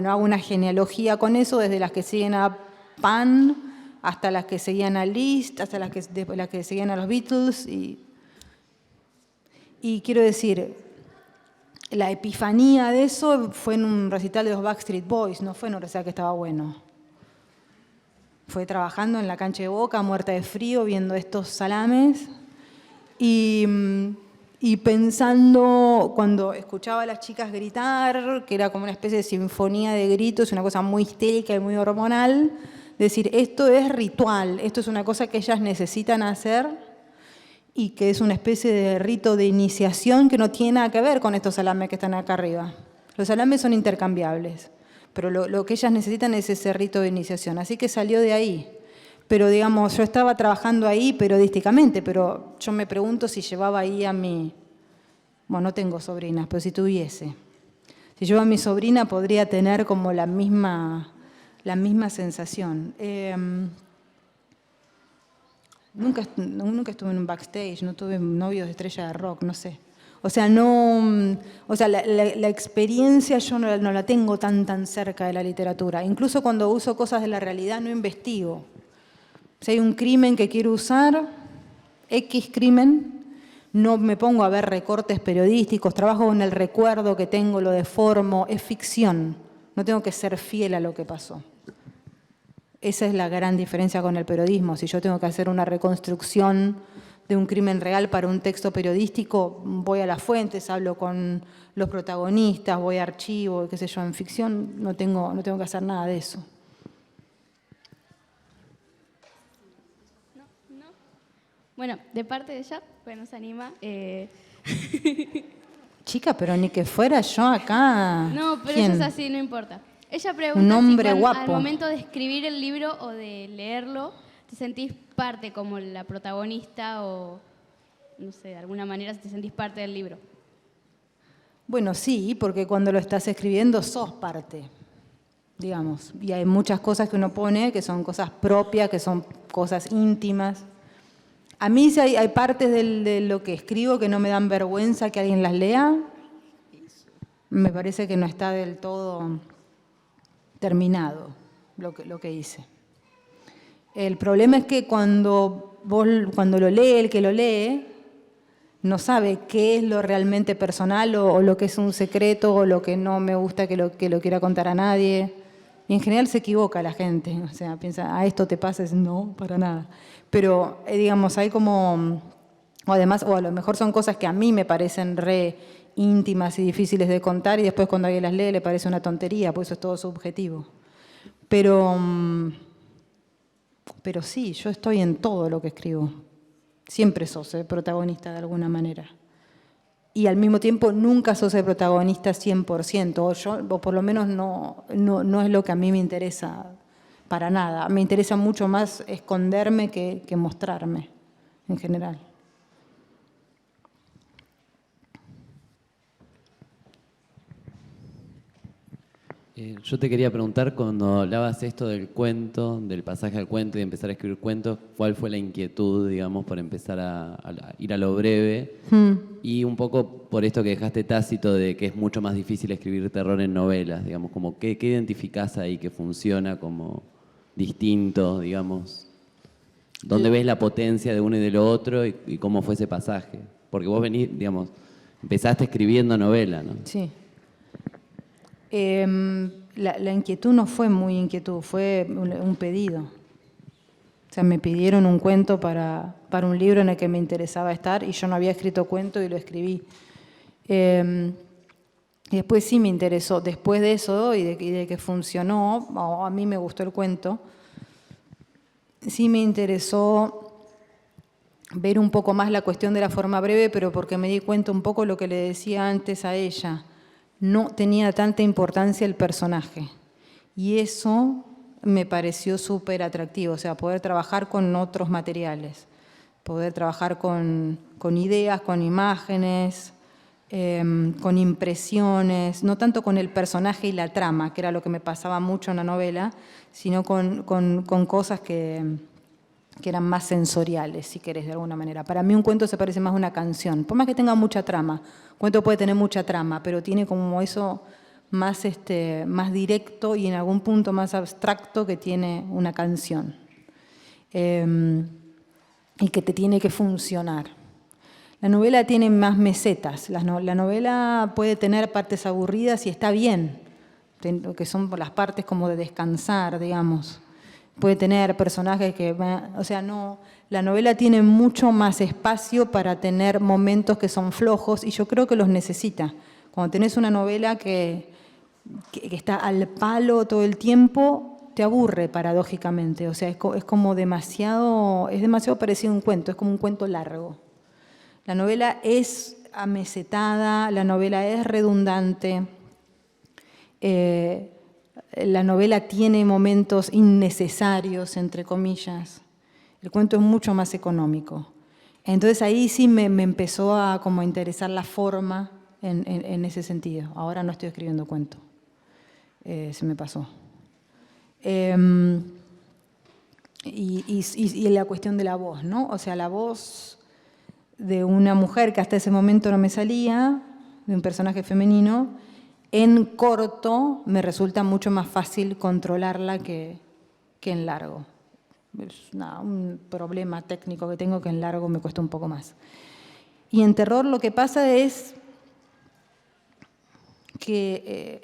Hago una genealogía con eso, desde las que siguen a Pan hasta las que seguían a Liszt, hasta las que seguían a los Beatles. Y quiero decir, la epifanía de eso fue en un recital de los Backstreet Boys, no fue en un recital que estaba bueno. Fue trabajando en la cancha de Boca, muerta de frío, viendo estos salames. Y pensando, cuando escuchaba a las chicas gritar, que era como una especie de sinfonía de gritos, una cosa muy histérica y muy hormonal, decir, esto es ritual, esto es una cosa que ellas necesitan hacer y que es una especie de rito de iniciación que no tiene nada que ver con estos salames que están acá arriba. Los salames son intercambiables, pero lo que ellas necesitan es ese rito de iniciación. Así que salió de ahí. Pero digamos, yo estaba trabajando ahí periodísticamente, pero yo me pregunto si llevaba ahí a mi... Bueno, no tengo sobrinas, pero si tuviese. Si llevo a mi sobrina podría tener como la misma sensación. Nunca estuve en un backstage, no tuve novios de estrella de rock, no sé. O sea, la experiencia yo no la tengo tan cerca de la literatura. Incluso cuando uso cosas de la realidad no investigo. Si hay un crimen que quiero usar, X crimen, no me pongo a ver recortes periodísticos, trabajo con el recuerdo que tengo, lo deformo, es ficción. No tengo que ser fiel a lo que pasó. Esa es la gran diferencia con el periodismo. Si yo tengo que hacer una reconstrucción de un crimen real para un texto periodístico, voy a las fuentes, hablo con los protagonistas, voy a archivo, qué sé yo. En ficción no tengo que hacer nada de eso. Bueno, de parte de ella, pues nos anima. Chica, pero ni que fuera yo acá. No, pero ¿Quién? eso es así, no importa. Ella pregunta Un hombre si guapo. al momento de escribir el libro o de leerlo, te sentís parte como la protagonista o, no sé, de alguna manera te sentís parte del libro. Bueno, sí, porque cuando lo estás escribiendo sos parte, digamos. Y hay muchas cosas que uno pone que son cosas propias, que son cosas íntimas. A mí sí hay partes de lo que escribo que no me dan vergüenza que alguien las lea. Me parece que no está del todo terminado lo que hice. El problema es que cuando lo lee, el que lo lee, no sabe qué es lo realmente personal o lo que es un secreto o lo que no me gusta que lo quiera contar a nadie. Y en general se equivoca la gente, o sea, piensa, ¿a esto te pasa? No, para nada. Pero, digamos, hay como, o además, o a lo mejor son cosas que a mí me parecen re íntimas y difíciles de contar y después cuando alguien las lee le parece una tontería, pues eso es todo subjetivo. Pero sí, yo estoy en todo lo que escribo. Siempre sos el protagonista de alguna manera. Y al mismo tiempo nunca sos el protagonista 100%, o por lo menos no es lo que a mí me interesa para nada. Me interesa mucho más esconderme que mostrarme, en general. Yo te quería preguntar, cuando hablabas esto del cuento, del pasaje al cuento y de empezar a escribir cuentos, ¿cuál fue la inquietud, digamos, por empezar a ir a lo breve? Y un poco por esto que dejaste tácito de que es mucho más difícil escribir terror en novelas, digamos, como ¿qué identificás ahí que funciona como distinto, digamos? ¿Dónde ves la potencia de uno y de lo otro y cómo fue ese pasaje? Porque vos venís, digamos, empezaste escribiendo novela, ¿no? Sí. La inquietud no fue muy inquietud, fue un pedido. O sea, me pidieron un cuento para un libro en el que me interesaba estar y yo no había escrito cuento y lo escribí. Y después sí me interesó, después de eso y de que funcionó, a mí me gustó el cuento, sí me interesó ver un poco más la cuestión de la forma breve, pero porque me di cuenta un poco lo que le decía antes a ella. No tenía tanta importancia el personaje. Y eso me pareció súper atractivo, o sea, poder trabajar con otros materiales, poder trabajar con ideas, con imágenes, con impresiones, no tanto con el personaje y la trama, que era lo que me pasaba mucho en la novela, sino con cosas que eran más sensoriales, si querés, de alguna manera. Para mí un cuento se parece más a una canción, por más que tenga mucha trama. Un cuento puede tener mucha trama, pero tiene como eso más, más directo y en algún punto más abstracto que tiene una canción. Y que te tiene que funcionar. La novela tiene más mesetas. La novela puede tener partes aburridas y está bien, que son las partes como de descansar, digamos. Puede tener personajes que... O sea, no... La novela tiene mucho más espacio para tener momentos que son flojos y yo creo que los necesita. Cuando tenés una novela que está al palo todo el tiempo, te aburre paradójicamente. O sea, es como demasiado parecido a un cuento, es como un cuento largo. La novela es amesetada, la novela es redundante, la novela tiene momentos innecesarios, entre comillas. El cuento es mucho más económico. Entonces ahí sí me empezó a como interesar la forma en ese sentido. Ahora no estoy escribiendo cuento. Se me pasó. Y la cuestión de la voz, ¿no? O sea, la voz de una mujer que hasta ese momento no me salía, de un personaje femenino, en corto me resulta mucho más fácil controlarla que en largo. Es un problema técnico que tengo que en largo me cuesta un poco más. Y en terror lo que pasa es que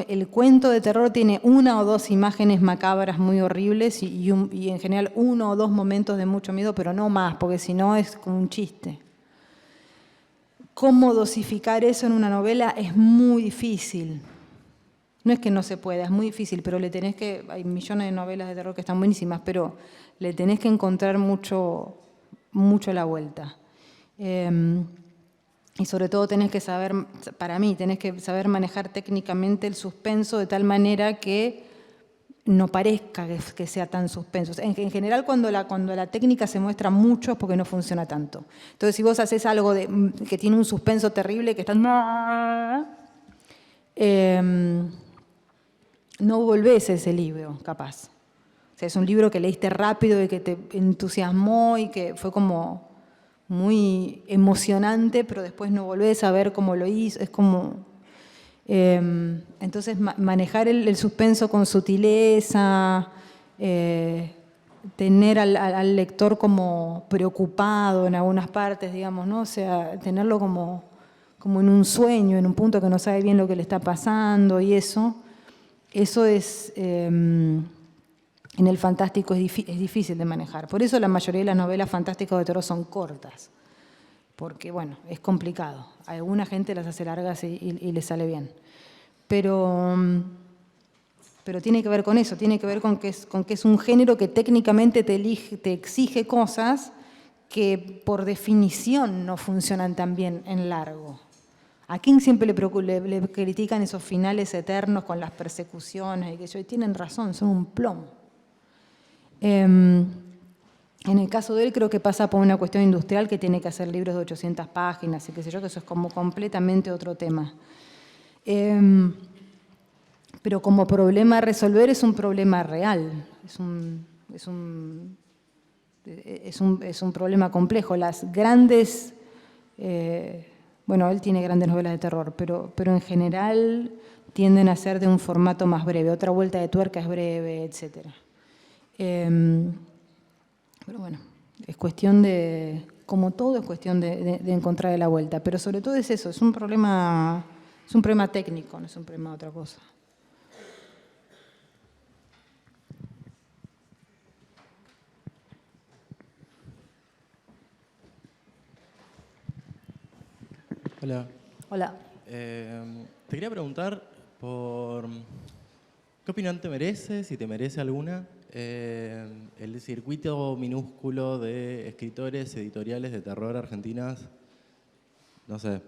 el cuento de terror tiene una o dos imágenes macabras muy horribles y en general uno o dos momentos de mucho miedo, pero no más, porque si no es como un chiste. ¿Cómo dosificar eso en una novela? Es muy difícil. No es que no se pueda, es muy difícil, pero hay millones de novelas de terror que están buenísimas, pero le tenés que encontrar mucho la vuelta. Y sobre todo tenés que saber manejar técnicamente el suspenso de tal manera que no parezca que sea tan suspenso. En general, cuando la técnica se muestra mucho es porque no funciona tanto. Entonces, si vos haces algo que tiene un suspenso terrible, que estás... no volvés a ese libro, capaz. O sea, es un libro que leíste rápido y que te entusiasmó y que fue como muy emocionante, pero después no volvés a ver cómo lo hizo. Es como... entonces, manejar el suspenso con sutileza, tener al lector como preocupado en algunas partes, digamos, ¿no? O sea, tenerlo como en un sueño, en un punto que no sabe bien lo que le está pasando y eso es, en el fantástico es difícil de manejar. Por eso la mayoría de las novelas fantásticas de terror son cortas, porque, bueno, es complicado. A alguna gente las hace largas y les sale bien. Pero tiene que ver con eso, tiene que ver con que es un género que técnicamente te exige cosas que por definición no funcionan tan bien en largo. ¿A quién siempre le critican esos finales eternos con las persecuciones? Y tienen razón, son un plomo. En el caso de él creo que pasa por una cuestión industrial que tiene que hacer libros de 800 páginas y qué sé yo, que eso es como completamente otro tema. Pero como problema a resolver es un problema real, es un problema complejo. Las grandes... bueno, él tiene grandes novelas de terror, pero en general tienden a ser de un formato más breve. Otra vuelta de tuerca es breve, etc. Pero bueno, es cuestión de, como todo, es cuestión de encontrar la vuelta. Pero sobre todo es eso, es un problema técnico, no es un problema de otra cosa. Hola. Hola. Te quería preguntar por qué opinión te merece, si te merece alguna, el circuito minúsculo de escritores editoriales de terror argentinas, no sé,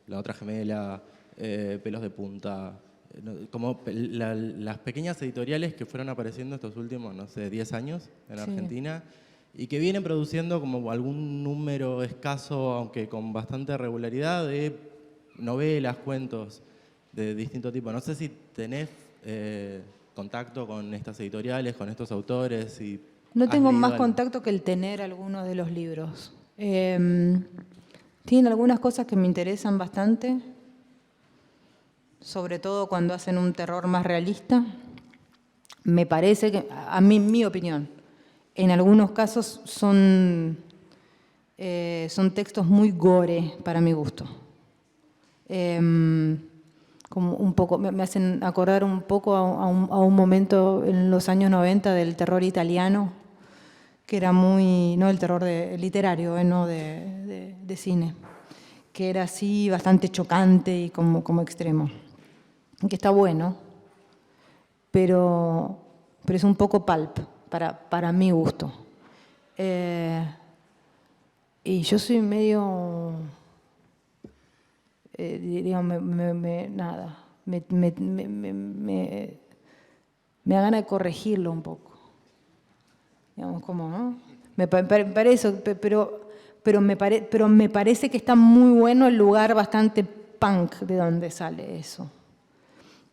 La Otra Gemela, Pelos de Punta, como las pequeñas editoriales que fueron apareciendo estos últimos, no sé, 10 años en Argentina y que vienen produciendo como algún número escaso, aunque con bastante regularidad, de novelas, cuentos de distinto tipo. No sé si tenés contacto con estas editoriales, con estos autores. Y no tengo más contacto que el tener algunos de los libros. Tienen algunas cosas que me interesan bastante, sobre todo cuando hacen un terror más realista. Me parece que, a mí, mi opinión, en algunos casos son textos muy gore para mi gusto. Como un poco, me hacen acordar un poco a un momento en los años 90 del terror italiano, que era muy, no el terror literario, no de cine, que era así bastante chocante y como extremo. Que está bueno, pero es un poco pulp para mi gusto. Y yo soy medio, digamos, me da ganas de corregirlo un poco. Digamos, como, ¿no? Me parece, pero me parece que está muy bueno el lugar bastante punk de donde sale eso.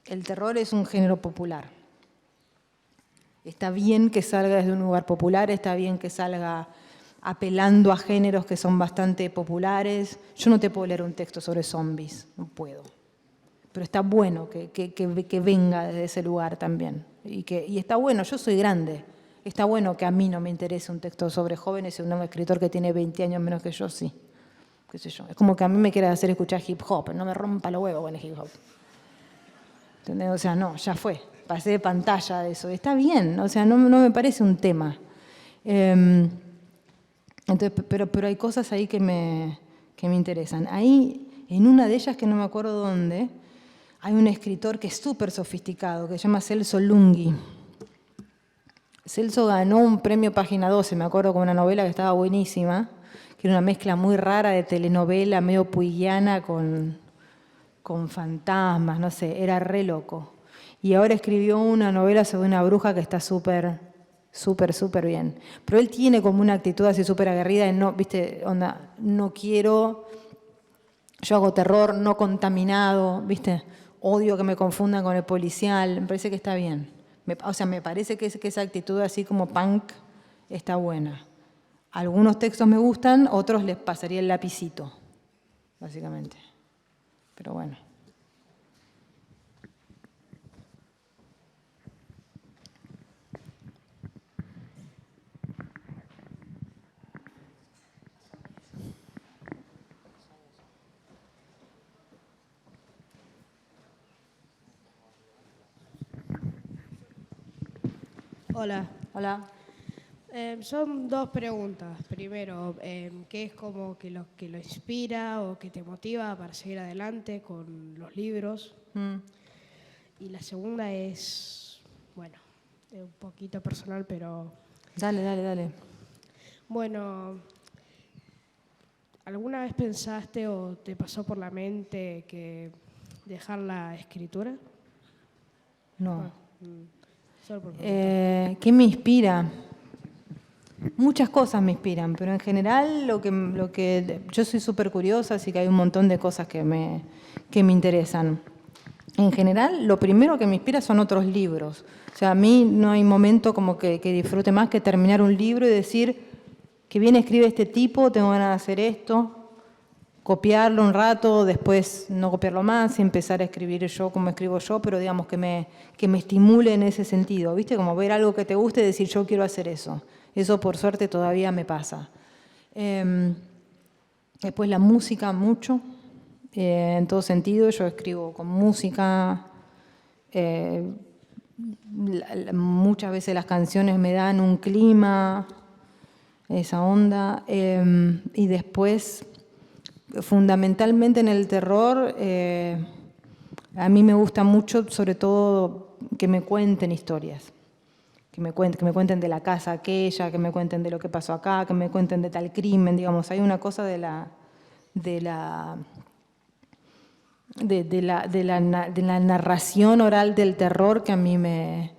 El terror es un género popular. Está bien que salga desde un lugar popular, está bien que salga apelando a géneros que son bastante populares. Yo no te puedo leer un texto sobre zombies, no puedo. Pero está bueno que venga desde ese lugar también. Y está bueno, yo soy grande. Está bueno que a mí no me interese un texto sobre jóvenes y un escritor que tiene 20 años menos que yo, sí. Qué sé yo. Es como que a mí me quiera hacer escuchar hip hop, no me rompa los huevos con el hip hop. ¿Entendés? O sea, no, ya fue. Pasé de pantalla de eso. Está bien, o sea, no me parece un tema. Entonces, pero hay cosas ahí que me interesan. Ahí, en una de ellas, que no me acuerdo dónde, hay un escritor que es súper sofisticado, que se llama Celso Lunghi. Celso ganó un premio Página 12, me acuerdo, con una novela que estaba buenísima, que era una mezcla muy rara de telenovela, medio puigliana, con fantasmas, no sé, era re loco. Y ahora escribió una novela sobre una bruja que está súper bien. Pero él tiene como una actitud así súper aguerrida de no, viste, onda, no quiero, yo hago terror no contaminado, viste, odio que me confundan con el policial, me parece que está bien. O sea, me parece que esa actitud así como punk está buena. Algunos textos me gustan, otros les pasaría el lapicito, básicamente. Pero bueno. Hola. Hola. Son dos preguntas. Primero, ¿qué es como que lo inspira o que te motiva para seguir adelante con los libros? Y la segunda es, bueno, un poquito personal, pero... Dale. Bueno, ¿alguna vez pensaste o te pasó por la mente que dejar la escritura? No. Solo por preguntar. ¿Qué me inspira? Muchas cosas me inspiran, pero en general lo que yo soy súper curiosa, así que hay un montón de cosas que me interesan. En general, lo primero que me inspira son otros libros. O sea, a mí no hay momento como que disfrute más que terminar un libro y decir que bien escribe este tipo, tengo ganas de hacer esto, copiarlo un rato, después no copiarlo más y empezar a escribir yo como escribo yo, pero digamos que me estimule en ese sentido, ¿viste? Como ver algo que te guste y decir yo quiero hacer eso. Eso por suerte todavía me pasa. Después la música mucho, en todo sentido. Yo escribo con música. Muchas veces las canciones me dan un clima, esa onda. Y después, fundamentalmente en el terror, a mí me gusta mucho, sobre todo, que me cuenten historias. que me cuenten de la casa aquella, que me cuenten de lo que pasó acá, que me cuenten de tal crimen, digamos, hay una cosa de la narración oral del terror que a mí me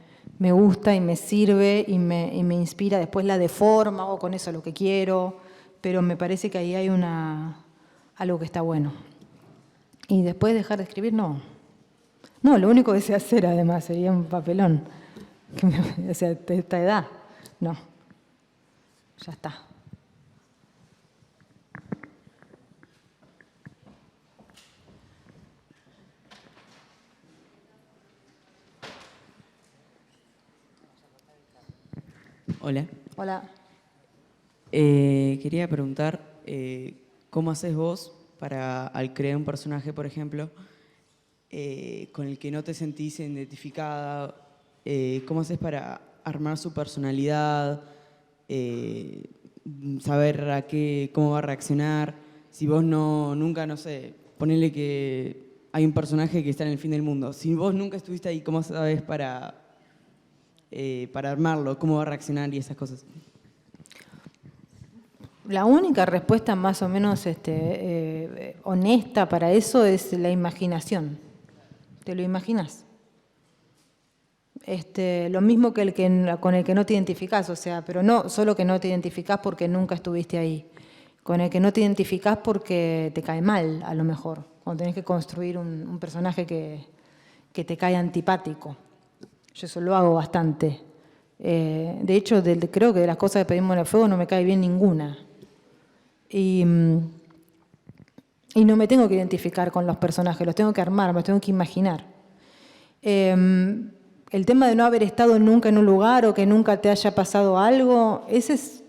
gusta y me sirve y me inspira. Después la deforma, hago con eso lo que quiero, pero me parece que ahí hay algo que está bueno. Y después dejar de escribir, no. No, lo único que sé hacer además sería un papelón. O sea, de esta edad, no. Ya está. Hola. Hola. Quería preguntar, ¿cómo haces vos para, al crear un personaje, por ejemplo, con el que no te sentís identificada? ¿Cómo haces para armar su personalidad? Saber cómo va a reaccionar. Si vos nunca, no sé, ponele que hay un personaje que está en el fin del mundo. Si vos nunca estuviste ahí, ¿cómo sabes para armarlo? ¿Cómo va a reaccionar y esas cosas? La única respuesta más o menos honesta para eso es la imaginación. ¿Te lo imaginas? Lo mismo que con el que no te identificás, o sea, pero no solo que no te identificás porque nunca estuviste ahí, con el que no te identificás porque te cae mal, a lo mejor, cuando tenés que construir un personaje que te cae antipático. Yo eso lo hago bastante. De hecho, creo que de las cosas que pedimos en el fuego no me cae bien ninguna. Y no me tengo que identificar con los personajes, los tengo que armar, me los tengo que imaginar. El tema de no haber estado nunca en un lugar o que nunca te haya pasado algo, esa es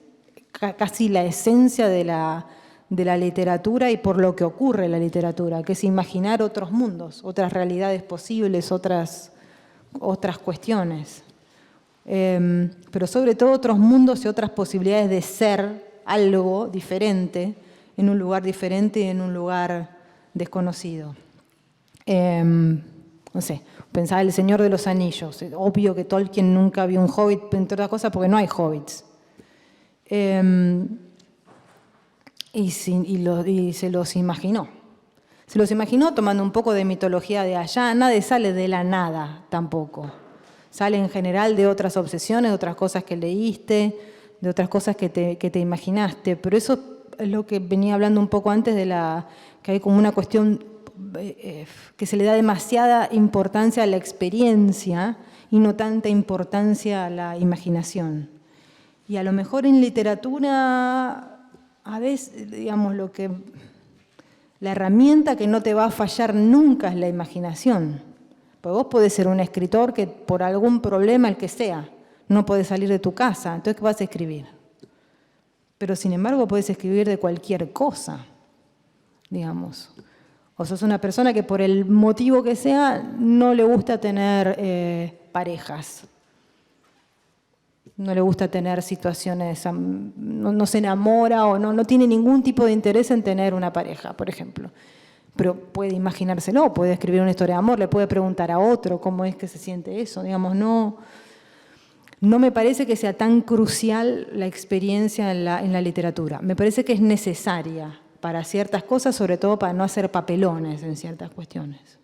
casi la esencia de la literatura y por lo que ocurre en la literatura, que es imaginar otros mundos, otras realidades posibles, otras cuestiones. Pero sobre todo otros mundos y otras posibilidades de ser algo diferente, en un lugar diferente y en un lugar desconocido. No sé, pensaba El Señor de los Anillos. Obvio que Tolkien nunca vio un hobbit, entre otras cosas, porque no hay hobbits. Y se los imaginó. Se los imaginó tomando un poco de mitología de allá. Nadie sale de la nada tampoco. Sale en general de otras obsesiones, de otras cosas que leíste, de otras cosas que te imaginaste. Pero eso es lo que venía hablando un poco antes de que hay como una cuestión que se le da demasiada importancia a la experiencia y no tanta importancia a la imaginación. Y a lo mejor en literatura, a veces, digamos, la herramienta que no te va a fallar nunca es la imaginación. Porque vos podés ser un escritor que por algún problema, el que sea, no podés salir de tu casa. Entonces, ¿qué vas a escribir? Pero sin embargo, podés escribir de cualquier cosa, digamos. O sos una persona que por el motivo que sea no le gusta tener parejas. No le gusta tener situaciones, no se enamora o no tiene ningún tipo de interés en tener una pareja, por ejemplo. Pero puede imaginárselo, puede escribir una historia de amor, le puede preguntar a otro cómo es que se siente eso. Digamos, no me parece que sea tan crucial la experiencia en la literatura. Me parece que es necesaria para ciertas cosas, sobre todo para no hacer papelones en ciertas cuestiones.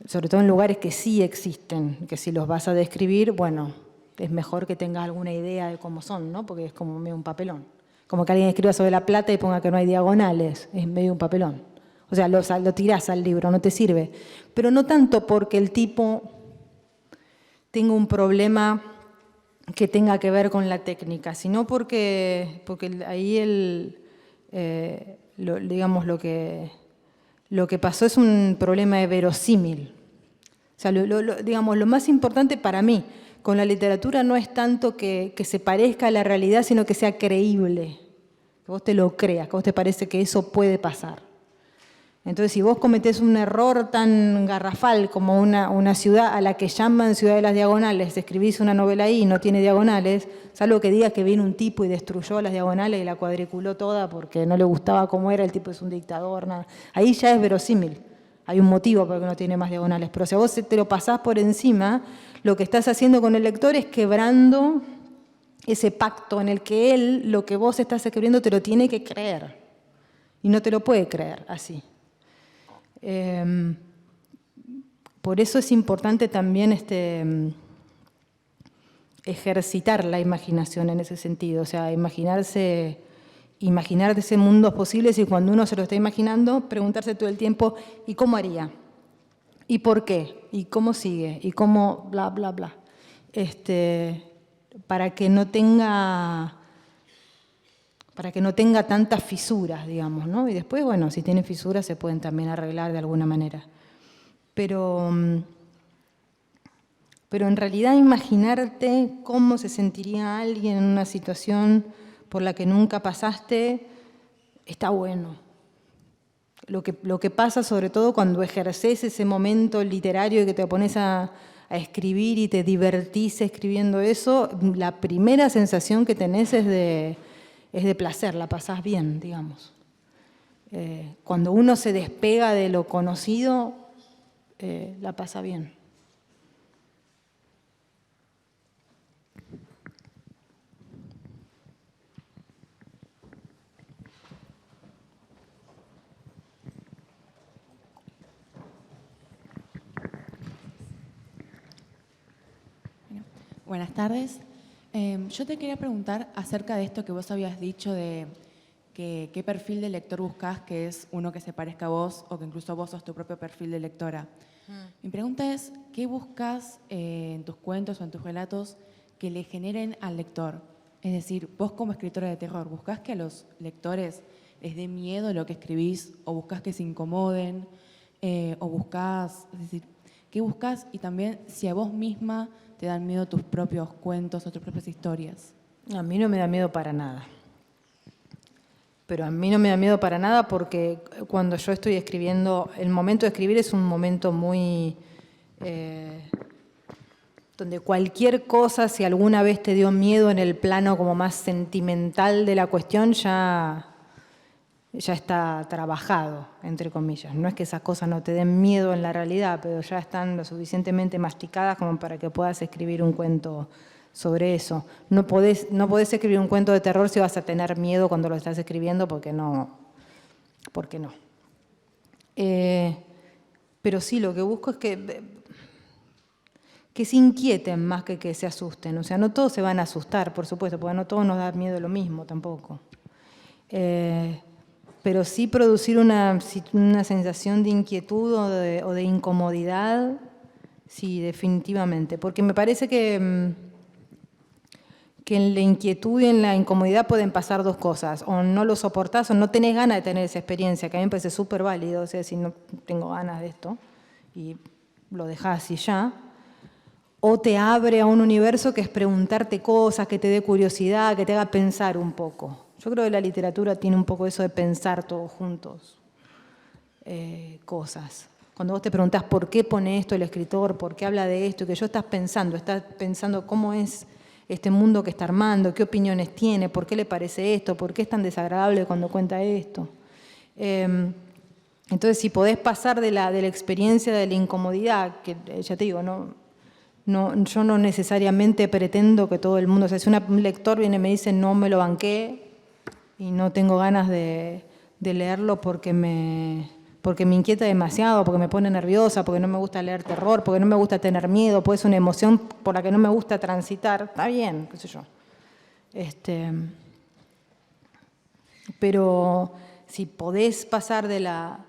Sobre todo en lugares que sí existen, que si los vas a describir, bueno, es mejor que tengas alguna idea de cómo son, ¿no? Porque es como medio un papelón. Como que alguien escriba sobre La Plata y ponga que no hay diagonales, es medio un papelón. O sea, lo tirás al libro, no te sirve. Pero no tanto porque el tipo tenga un problema que tenga que ver con la técnica, sino porque ahí digamos, lo que pasó es un problema de verosímil. O sea, digamos, lo más importante para mí con la literatura no es tanto que se parezca a la realidad, sino que sea creíble, que vos te lo creas, que vos te parece que eso puede pasar. Entonces, si vos cometés un error tan garrafal como una ciudad a la que llaman Ciudad de las Diagonales, escribís una novela ahí y no tiene diagonales, salvo que digas que vino un tipo y destruyó las diagonales y la cuadriculó toda porque no le gustaba cómo era, el tipo es un dictador, nada. Ahí ya es verosímil. Hay un motivo por el que no tiene más diagonales, pero si a vos te lo pasás por encima, lo que estás haciendo con el lector es quebrando ese pacto en el que él, lo que vos estás escribiendo, te lo tiene que creer. Y no te lo puede creer así. Por eso es importante también ejercitar la imaginación en ese sentido. O sea, imaginar ese mundos posibles y cuando uno se lo está imaginando, preguntarse todo el tiempo, ¿y cómo haría? ¿Y por qué? ¿Y cómo sigue? ¿Y cómo bla, bla, bla? Para que no tenga tantas fisuras, digamos, ¿no? Y después, bueno, si tiene fisuras se pueden también arreglar de alguna manera. Pero en realidad imaginarte cómo se sentiría alguien en una situación por la que nunca pasaste, está bueno. Lo que pasa sobre todo cuando ejerces ese momento literario y que te pones a escribir y te divertís escribiendo eso, la primera sensación que tenés es de placer, la pasás bien, digamos. Cuando uno se despega de lo conocido, la pasa bien. Buenas tardes. Yo te quería preguntar acerca de esto que vos habías dicho de qué perfil de lector buscás, que es uno que se parezca a vos o que incluso vos sos tu propio perfil de lectora. Mi pregunta es, ¿qué buscas en tus cuentos o en tus relatos que le generen al lector? Es decir, vos como escritora de terror, ¿buscás que a los lectores les dé miedo lo que escribís o buscás que se incomoden o buscás, es decir, ¿qué buscás? Y también si a vos misma te dan miedo tus propios cuentos o tus propias historias. A mí no me da miedo para nada. Pero a mí no me da miedo para nada porque cuando yo estoy escribiendo, el momento de escribir es un momento muy... donde cualquier cosa, si alguna vez te dio miedo en el plano como más sentimental de la cuestión, ya está trabajado, entre comillas. No es que esas cosas no te den miedo en la realidad, pero ya están lo suficientemente masticadas como para que puedas escribir un cuento sobre eso. No podés escribir un cuento de terror si vas a tener miedo cuando lo estás escribiendo, porque no. Pero sí, lo que busco es que se inquieten más que se asusten. O sea, no todos se van a asustar, por supuesto, porque no todos nos da miedo lo mismo tampoco. Pero sí producir una sensación de inquietud o de incomodidad, sí, definitivamente. Porque me parece que en la inquietud y en la incomodidad pueden pasar dos cosas. O no lo soportás o no tenés ganas de tener esa experiencia, que a mí me parece súper válido. O sea, si no tengo ganas de esto y lo dejás y ya. O te abre a un universo que es preguntarte cosas, que te dé curiosidad, que te haga pensar un poco. Yo creo que la literatura tiene un poco eso de pensar todos juntos cosas. Cuando vos te preguntás por qué pone esto el escritor, por qué habla de esto, que yo estás pensando cómo es este mundo que está armando, qué opiniones tiene, por qué le parece esto, por qué es tan desagradable cuando cuenta esto. Entonces, si podés pasar de la experiencia de la incomodidad, que ya te digo, yo no necesariamente pretendo que todo el mundo, o sea, si un lector viene y me dice no me lo banqué y no tengo ganas de leerlo porque me inquieta demasiado, porque me pone nerviosa, porque no me gusta leer terror, porque no me gusta tener miedo, pues es una emoción por la que no me gusta transitar, está bien, qué sé yo. Pero si podés pasar de la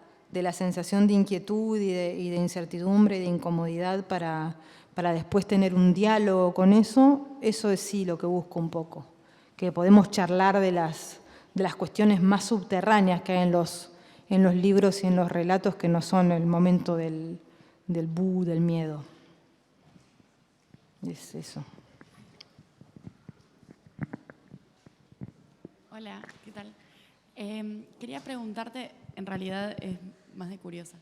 sensación de inquietud y de incertidumbre y de incomodidad para después tener un diálogo con eso es sí lo que busco un poco. Que podemos charlar de las cuestiones más subterráneas que hay en los libros y en los relatos que no son el momento del del miedo. Es eso. Hola, ¿qué tal? Quería preguntarte, en realidad es más de curiosa,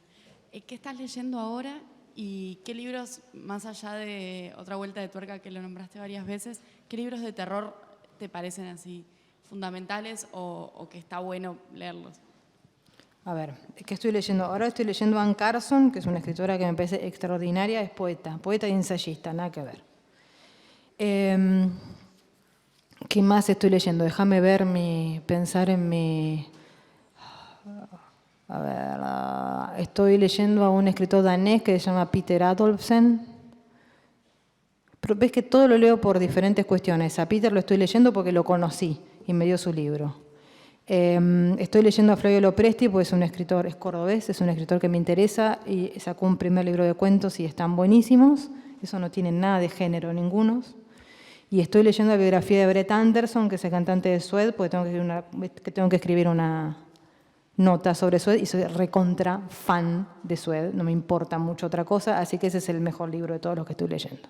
¿qué estás leyendo ahora y qué libros, más allá de Otra vuelta de tuerca que lo nombraste varias veces, qué libros de terror te parecen así fundamentales o que está bueno leerlos? A ver, ¿qué estoy leyendo? Ahora estoy leyendo a Anne Carson, que es una escritora que me parece extraordinaria, es poeta y ensayista, nada que ver. ¿Qué más estoy leyendo? Déjame ver pensar en mi... A ver, estoy leyendo a un escritor danés que se llama Peter Adolfsen. Pero ves que todo lo leo por diferentes cuestiones. A Peter lo estoy leyendo porque lo conocí y me dio su libro. Estoy leyendo a Flavio Lopresti porque es un escritor, es cordobés, es un escritor que me interesa y sacó un primer libro de cuentos y están buenísimos. Eso no tiene nada de género ninguno. Y estoy leyendo la biografía de Brett Anderson, que es el cantante de Suede, porque tengo que escribir una nota sobre Suede y soy recontra fan de Suede, no me importa mucho otra cosa, así que ese es el mejor libro de todos los que estoy leyendo.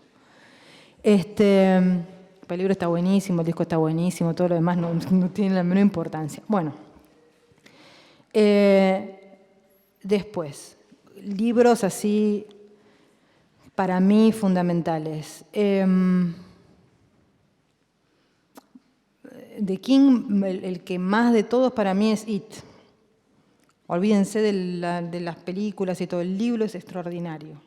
El libro está buenísimo, el disco está buenísimo, todo lo demás no tiene la menor importancia. Bueno, después, libros así, para mí, fundamentales. De King, el que más de todos para mí es It. Olvídense de las películas y todo, el libro es extraordinario.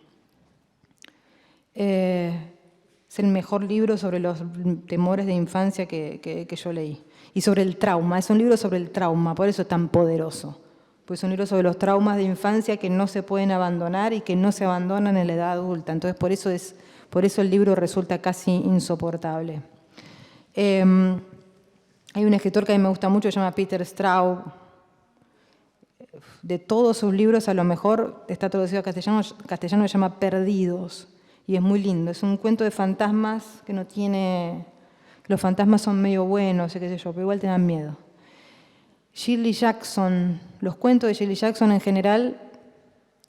Es el mejor libro sobre los temores de infancia que yo leí. Y sobre el trauma, es un libro sobre el trauma, por eso es tan poderoso. Pues es un libro sobre los traumas de infancia que no se pueden abandonar y que no se abandonan en la edad adulta. Entonces por eso el libro resulta casi insoportable. Hay un escritor que a mí me gusta mucho, se llama Peter Straub. De todos sus libros, a lo mejor está traducido a castellano, se llama Perdidos. Y es muy lindo. Es un cuento de fantasmas que no tiene... Los fantasmas son medio buenos, qué sé yo, pero igual te dan miedo. Shirley Jackson, los cuentos de Shirley Jackson en general,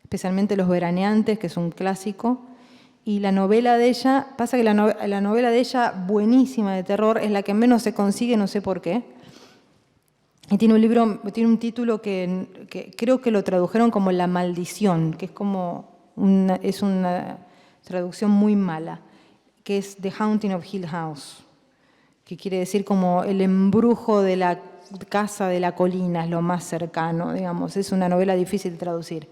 especialmente Los veraneantes, que es un clásico, y la novela de ella, pasa que la novela de ella, buenísima de terror, es la que menos se consigue, no sé por qué. Y tiene un título que creo que lo tradujeron como La maldición, que es como una traducción muy mala, que es The Haunting of Hill House, que quiere decir como el embrujo de la casa de la colina, es lo más cercano, digamos. Es una novela difícil de traducir,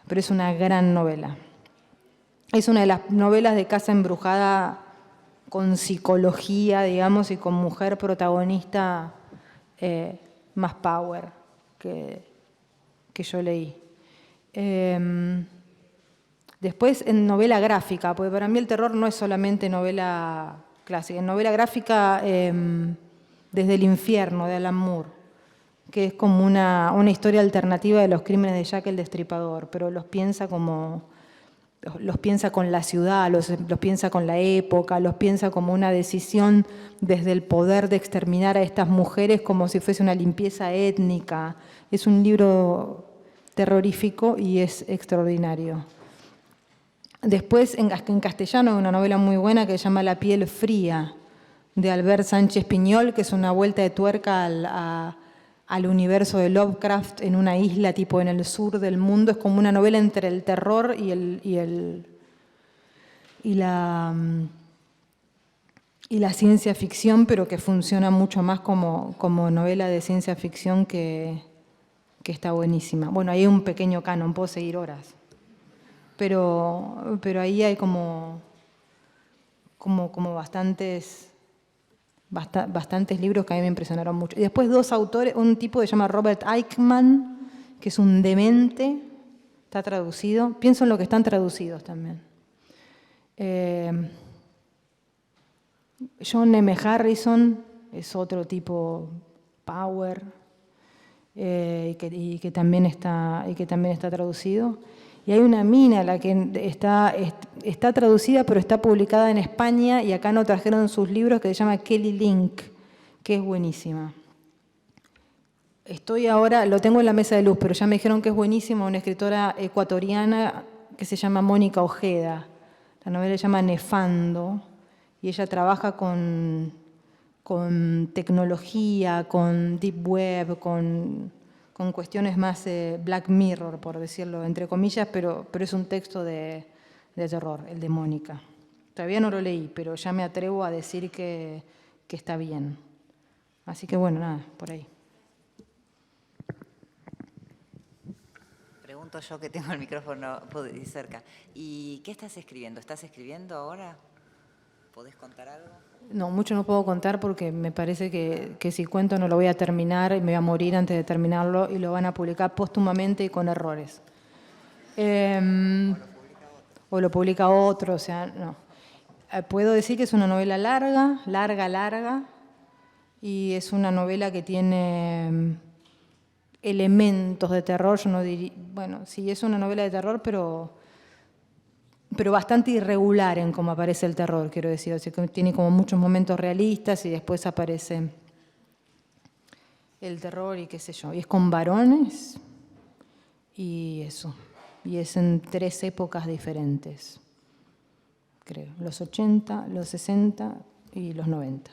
pero es una gran novela. Es una de las novelas de casa embrujada con psicología, digamos, y con mujer protagonista más power que yo leí. Después en novela gráfica, porque para mí el terror no es solamente novela clásica. En novela gráfica, Desde el infierno, de Alan Moore, que es como una historia alternativa de los crímenes de Jack el Destripador, pero los piensa con la ciudad, los piensa con la época, los piensa como una decisión desde el poder de exterminar a estas mujeres como si fuese una limpieza étnica. Es un libro terrorífico y es extraordinario. Después, en castellano, hay una novela muy buena que se llama La piel fría, de Albert Sánchez Piñol, que es una vuelta de tuerca al universo de Lovecraft en una isla tipo en el sur del mundo. Es como una novela entre el terror y la ciencia ficción, pero que funciona mucho más como novela de ciencia ficción que está buenísima. Bueno, ahí hay un pequeño canon, puedo seguir horas. Pero ahí hay como bastantes libros que a mí me impresionaron mucho. Y después dos autores, un tipo que se llama Robert Aickman, que es un demente, está traducido. Pienso en lo que están traducidos también. John M. Harrison es otro tipo power y que también está traducido. Y hay una mina, la que está traducida, pero está publicada en España, y acá no trajeron sus libros, que se llama Kelly Link, que es buenísima. Lo tengo en la mesa de luz, pero ya me dijeron que es buenísima, una escritora ecuatoriana que se llama Mónica Ojeda. La novela se llama Nefando, y ella trabaja con tecnología, con deep web, con cuestiones más Black Mirror, por decirlo entre comillas, pero es un texto de terror, el de Mónica. Todavía no lo leí, pero ya me atrevo a decir que está bien. Así que bueno, nada, por ahí. pregunto yo que tengo el micrófono cerca. ¿Y qué estás escribiendo? ¿Estás escribiendo ahora? ¿Podés contar algo? No, mucho no puedo contar porque me parece que si cuento no lo voy a terminar y me voy a morir antes de terminarlo y lo van a publicar póstumamente y con errores. O lo publica otro, o sea, no. Puedo decir que es una novela larga, y es una novela que tiene elementos de terror, yo no diría, bueno, sí es una novela de terror, pero bastante irregular en cómo aparece el terror, quiero decir, o sea, que tiene como muchos momentos realistas y después aparece el terror y qué sé yo, y es con varones y eso, y es en 3 épocas diferentes, creo, los 80, los 60 y los 90.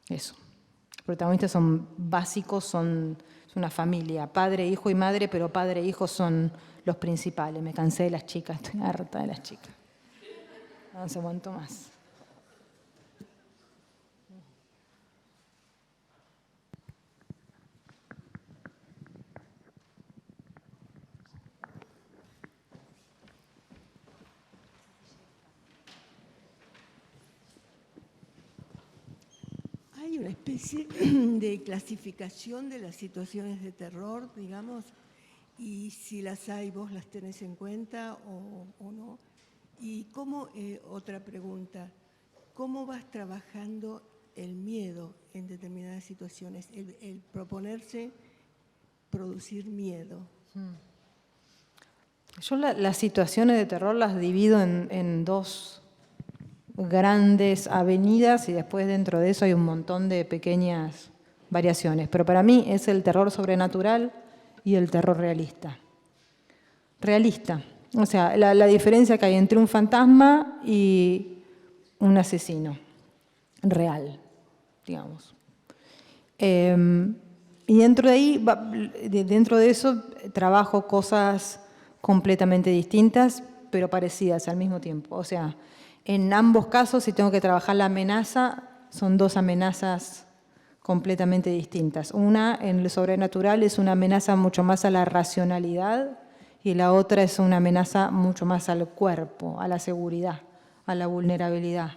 Eso. Los protagonistas son básicos, es una familia, padre, hijo y madre, pero padre e hijo son los principales. Me cansé de las chicas, estoy harta de las chicas. No se aguanto más. ¿Hay una especie de clasificación de las situaciones de terror, digamos? Y si las hay, ¿vos las tenés en cuenta o no? Y cómo, otra pregunta, ¿cómo vas trabajando el miedo en determinadas situaciones? El proponerse producir miedo. Yo las situaciones de terror las divido en 2 grandes avenidas y después dentro de eso hay un montón de pequeñas variaciones. Pero para mí es el terror sobrenatural y el terror realista. Realista. O sea, la diferencia que hay entre un fantasma y un asesino real, digamos. Y dentro de ahí, dentro de eso, trabajo cosas completamente distintas, pero parecidas al mismo tiempo. O sea, en ambos casos, si tengo que trabajar la amenaza, son 2 amenazas completamente distintas. Una, en lo sobrenatural, es una amenaza mucho más a la racionalidad y la otra es una amenaza mucho más al cuerpo, a la seguridad, a la vulnerabilidad.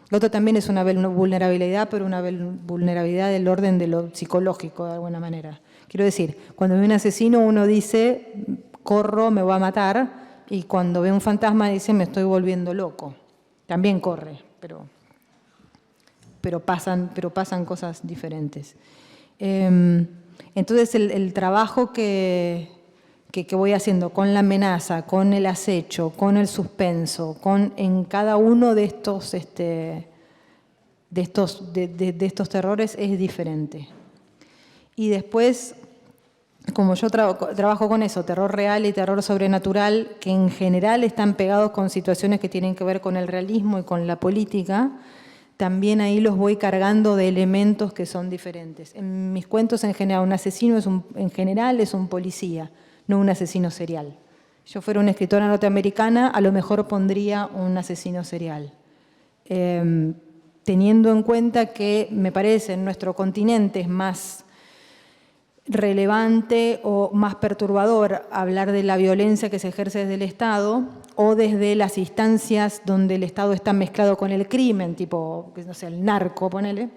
La otra también es una vulnerabilidad, pero una vulnerabilidad del orden de lo psicológico, de alguna manera. Quiero decir, cuando ve un asesino uno dice, corro, me va a matar, y cuando ve un fantasma dice, me estoy volviendo loco. También corre, pero pasan cosas diferentes. Entonces el trabajo que voy haciendo con la amenaza, con el acecho, con el suspenso, en cada uno de estos terrores es diferente. Y después, como yo trabajo con eso, terror real y terror sobrenatural, que en general están pegados con situaciones que tienen que ver con el realismo y con la política, también ahí los voy cargando de elementos que son diferentes. En mis cuentos, en general, un asesino es un policía, no un asesino serial. Si yo fuera una escritora norteamericana, a lo mejor pondría un asesino serial. Teniendo en cuenta que, me parece, en nuestro continente es más relevante o más perturbador hablar de la violencia que se ejerce desde el Estado o desde las instancias donde el Estado está mezclado con el crimen, tipo, no sé, el narco, ponele,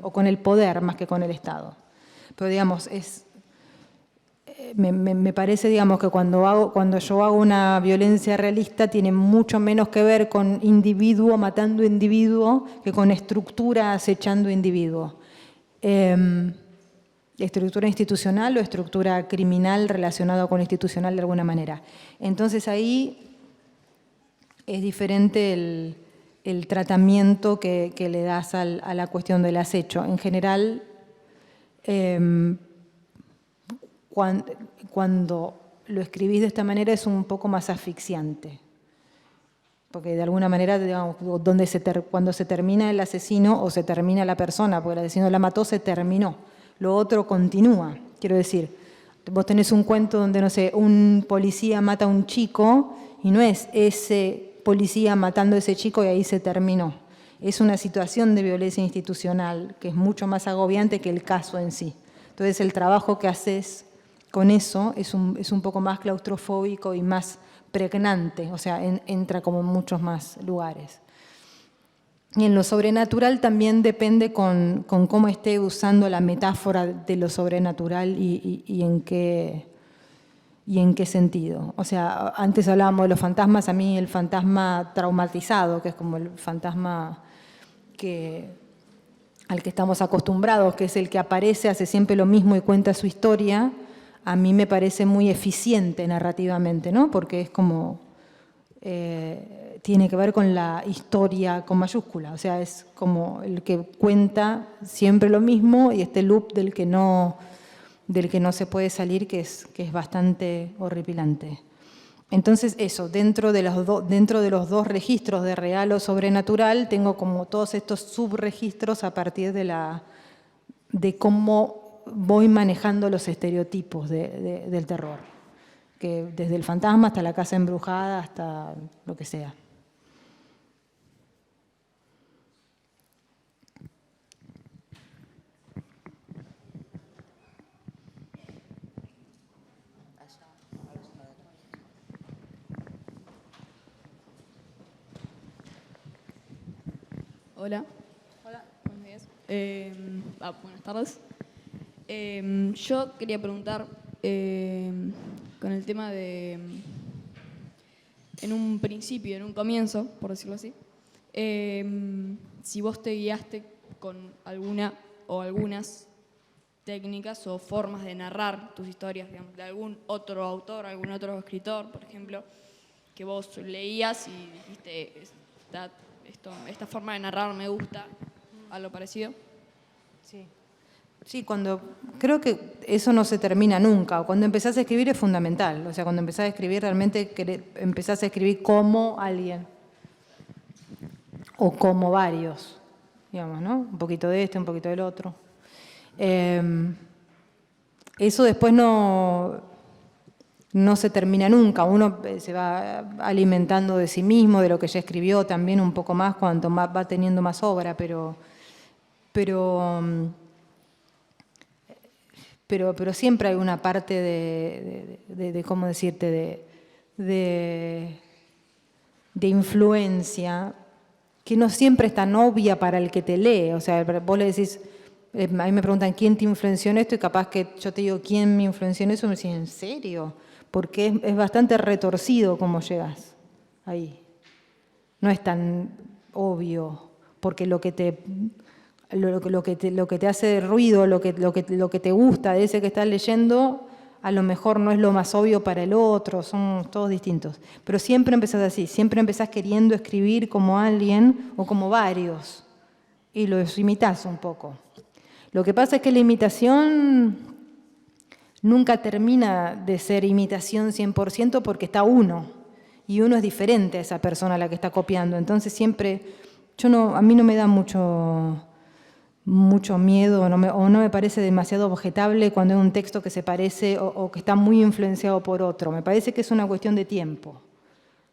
o con el poder más que con el Estado. Pero digamos, me parece, digamos, que cuando yo hago una violencia realista tiene mucho menos que ver con individuo matando individuo que con estructura acechando individuo. Estructura institucional o estructura criminal relacionada con institucional de alguna manera. Entonces ahí es diferente el tratamiento que le das a la cuestión del acecho. En general, cuando lo escribís de esta manera es un poco más asfixiante. Porque de alguna manera, digamos, cuando se termina el asesino o se termina la persona, porque el asesino la mató, se terminó. Lo otro continúa. Quiero decir, vos tenés un cuento donde, no sé, un policía mata a un chico y no es ese policía matando a ese chico y ahí se terminó. Es una situación de violencia institucional que es mucho más agobiante que el caso en sí. Entonces el trabajo que haces con eso es un poco más claustrofóbico y más pregnante, o sea, entra como en muchos más lugares. Y en lo sobrenatural también depende con cómo esté usando la metáfora de lo sobrenatural y en qué sentido. O sea, antes hablábamos de los fantasmas, a mí el fantasma traumatizado, que es como el fantasma al que estamos acostumbrados, que es el que aparece, hace siempre lo mismo y cuenta su historia, a mí me parece muy eficiente narrativamente, ¿no? Porque es como, tiene que ver con la historia con mayúscula, o sea, es como el que cuenta siempre lo mismo y este loop del que no se puede salir, que es bastante horripilante. Entonces eso, dentro de los dos registros de real o sobrenatural, tengo como todos estos subregistros a partir de cómo voy manejando los estereotipos del terror, que desde el fantasma hasta la casa embrujada, hasta lo que sea. Hola. Hola, buenos días. Buenas tardes. Yo quería preguntar con el tema de, en un principio, en un comienzo, por decirlo así, si vos te guiaste con alguna o algunas técnicas o formas de narrar tus historias, digamos, de algún otro autor, algún otro escritor, por ejemplo, que vos leías y dijiste, esta forma de narrar me gusta, algo parecido. Sí, creo que eso no se termina nunca. Cuando empezás a escribir es fundamental. O sea, cuando empezás a escribir realmente empezás a escribir como alguien o como varios, digamos, ¿no? Un poquito de este, un poquito del otro. Eso después no se termina nunca. Uno se va alimentando de sí mismo, de lo que ya escribió también un poco más cuanto más va teniendo más obra, pero siempre hay una parte de ¿cómo decirte?, de influencia que no siempre es tan obvia para el que te lee. O sea, vos le decís, a mí me preguntan quién te influenció en esto y capaz que yo te digo quién me influenció en eso y me decís, ¿en serio? Porque es bastante retorcido cómo llegas ahí. No es tan obvio, porque lo que te hace ruido, lo que te gusta de ese que estás leyendo, a lo mejor no es lo más obvio para el otro, son todos distintos. Pero siempre empezás así, siempre empezás queriendo escribir como alguien o como varios, y los imitás un poco. Lo que pasa es que la imitación nunca termina de ser imitación 100% porque está uno, y uno es diferente a esa persona a la que está copiando. Entonces siempre, a mí no me da mucho miedo o no me parece demasiado objetable cuando hay un texto que se parece o que está muy influenciado por otro. Me parece que es una cuestión de tiempo.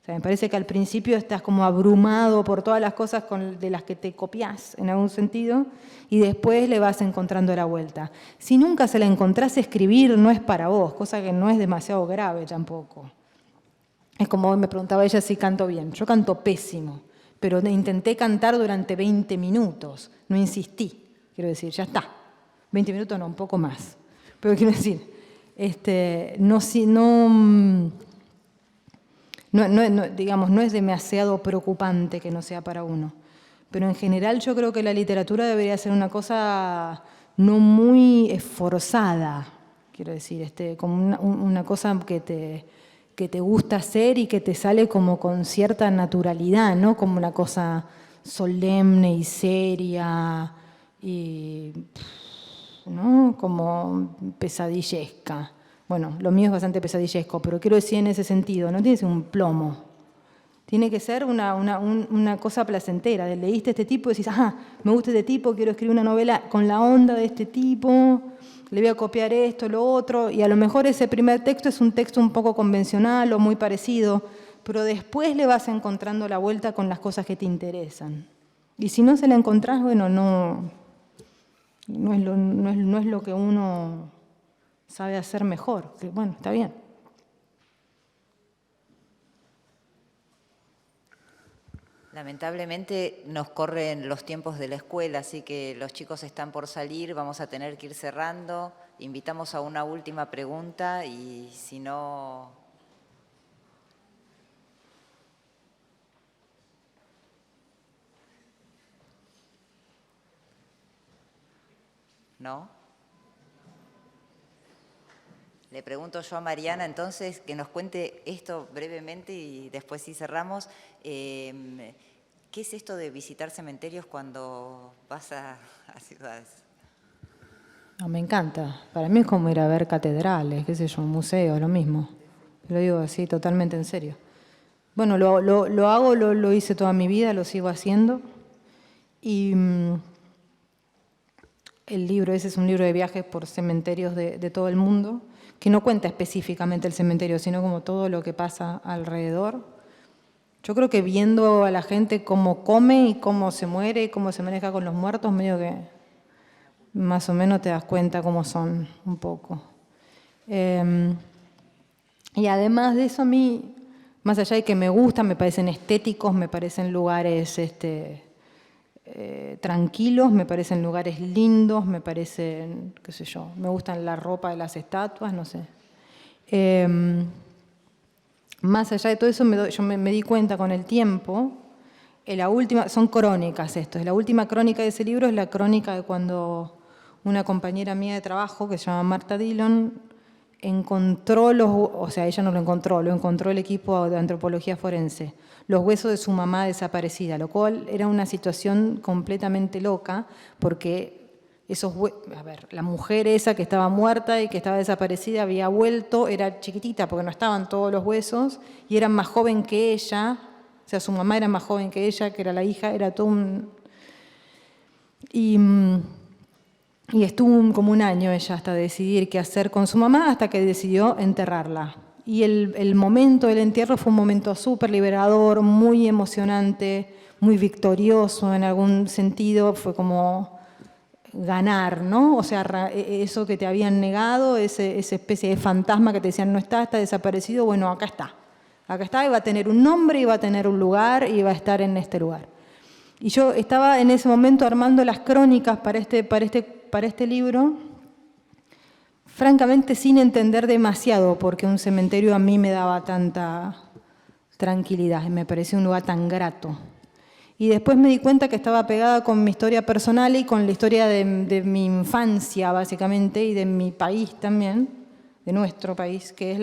O sea, me parece que al principio estás como abrumado por todas las cosas de las que te copias en algún sentido y después le vas encontrando la vuelta. Si nunca se la encontrás, escribir no es para vos, cosa que no es demasiado grave tampoco. Es como hoy me preguntaba ella si canto bien. Yo canto pésimo, pero intenté cantar durante 20 minutos, no insistí. Quiero decir, ya está. 20 minutos no, un poco más. Pero quiero decir, digamos, no es demasiado preocupante que no sea para uno. Pero en general yo creo que la literatura debería ser una cosa no muy esforzada. Quiero decir, como una cosa que te gusta hacer y que te sale como con cierta naturalidad, no como una cosa solemne y seria y ¿no? Como pesadillesca. Bueno, lo mío es bastante pesadillesco, pero quiero decir en ese sentido, no tiene que ser un plomo. Tiene que ser una cosa placentera. Leíste este tipo y decís, me gusta este tipo, quiero escribir una novela con la onda de este tipo, le voy a copiar esto, lo otro, y a lo mejor ese primer texto es un texto un poco convencional o muy parecido, pero después le vas encontrando la vuelta con las cosas que te interesan. Y si no se la encontrás, bueno, no no es lo que uno sabe hacer mejor. Que, bueno, está bien. Lamentablemente nos corren los tiempos de la escuela, así que los chicos están por salir, vamos a tener que ir cerrando. Invitamos a una última pregunta y si no... ¿No? Le pregunto yo a Mariana, entonces, que nos cuente esto brevemente y después sí cerramos. ¿Qué es esto de visitar cementerios cuando vas a ciudades? No, me encanta. Para mí es como ir a ver catedrales, qué sé yo, un museo, lo mismo. Lo digo así, totalmente en serio. Bueno, lo hago, lo hice toda mi vida, lo sigo haciendo. Y el libro ese es un libro de viajes por cementerios de todo el mundo, que no cuenta específicamente el cementerio, sino como todo lo que pasa alrededor. Yo creo que viendo a la gente cómo come y cómo se muere y cómo se maneja con los muertos, medio que más o menos te das cuenta cómo son un poco. Y además de eso, a mí, más allá de que me gustan, me parecen estéticos, me parecen lugares tranquilos, me parecen lugares lindos, me parecen, qué sé yo, me gustan la ropa de las estatuas, no sé. Más allá de todo eso, yo me di cuenta con el tiempo, son crónicas esto, la última crónica de ese libro es la crónica de cuando una compañera mía de trabajo, que se llama Marta Dillon, encontró o sea, ella no lo encontró el equipo de antropología forense, los huesos de su mamá desaparecida, lo cual era una situación completamente loca, porque la mujer esa que estaba muerta y que estaba desaparecida había vuelto, era chiquitita porque no estaban todos los huesos, y era más joven que ella, o sea, su mamá era más joven que ella, que era la hija, era todo un... Y estuvo como un año ella hasta decidir qué hacer con su mamá, hasta que decidió enterrarla. Y el momento del entierro fue un momento súper liberador, muy emocionante, muy victorioso en algún sentido, fue como ganar, ¿no? O sea, eso que te habían negado, esa especie de fantasma que te decían no está desaparecido, bueno, acá está. Acá está, y va a tener un nombre, y va a tener un lugar, y va a estar en este lugar. Y yo estaba en ese momento armando las crónicas para este libro, francamente sin entender demasiado porque un cementerio a mí me daba tanta tranquilidad y me parecía un lugar tan grato. Y después me di cuenta que estaba pegada con mi historia personal y con la historia de mi infancia, básicamente, y de mi país también, de nuestro país, que es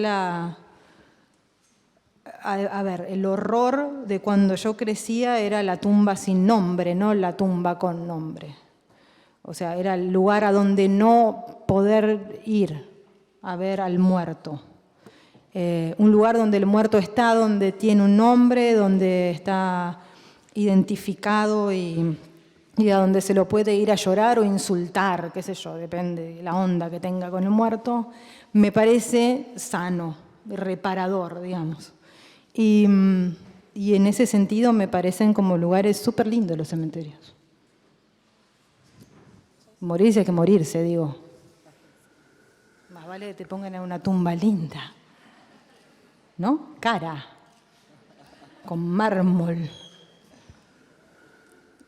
el horror de cuando yo crecía era la tumba sin nombre, no la tumba con nombre. O sea, era el lugar a donde no poder ir a ver al muerto. Un lugar donde el muerto está, donde tiene un nombre, donde está identificado y a donde se lo puede ir a llorar o insultar, qué sé yo, depende de la onda que tenga con el muerto, me parece sano, reparador, digamos. Y en ese sentido me parecen como lugares súper lindos los cementerios. Morirse hay que morirse, digo. Más vale que te pongan en una tumba linda, ¿no? Cara, con mármol.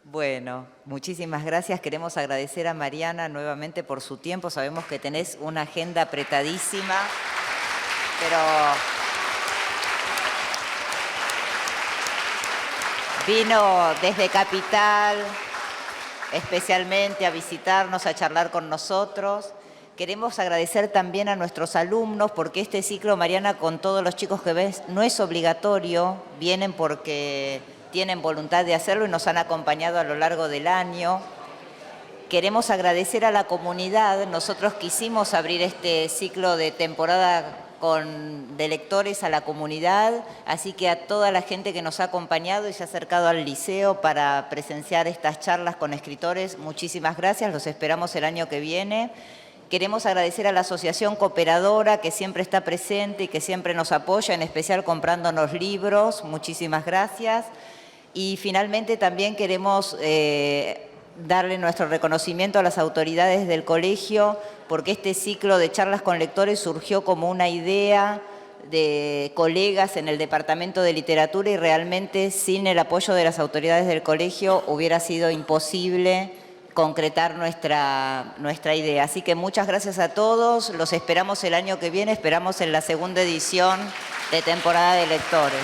Bueno, muchísimas gracias. Queremos agradecer a Mariana nuevamente por su tiempo. Sabemos que tenés una agenda apretadísima, pero vino desde Capital especialmente a visitarnos, a charlar con nosotros. Queremos agradecer también a nuestros alumnos porque este ciclo, Mariana, con todos los chicos que ves, no es obligatorio, vienen porque tienen voluntad de hacerlo y nos han acompañado a lo largo del año. Queremos agradecer a la comunidad, nosotros quisimos abrir este ciclo de temporada de lectores a la comunidad, así que a toda la gente que nos ha acompañado y se ha acercado al liceo para presenciar estas charlas con escritores, muchísimas gracias, los esperamos el año que viene. Queremos agradecer a la Asociación Cooperadora que siempre está presente y que siempre nos apoya, en especial comprándonos libros, muchísimas gracias. Y finalmente también queremos darle nuestro reconocimiento a las autoridades del colegio, porque este ciclo de charlas con lectores surgió como una idea de colegas en el Departamento de Literatura y realmente sin el apoyo de las autoridades del colegio hubiera sido imposible concretar nuestra idea. Así que muchas gracias a todos, los esperamos el año que viene, esperamos en la segunda edición de temporada de lectores.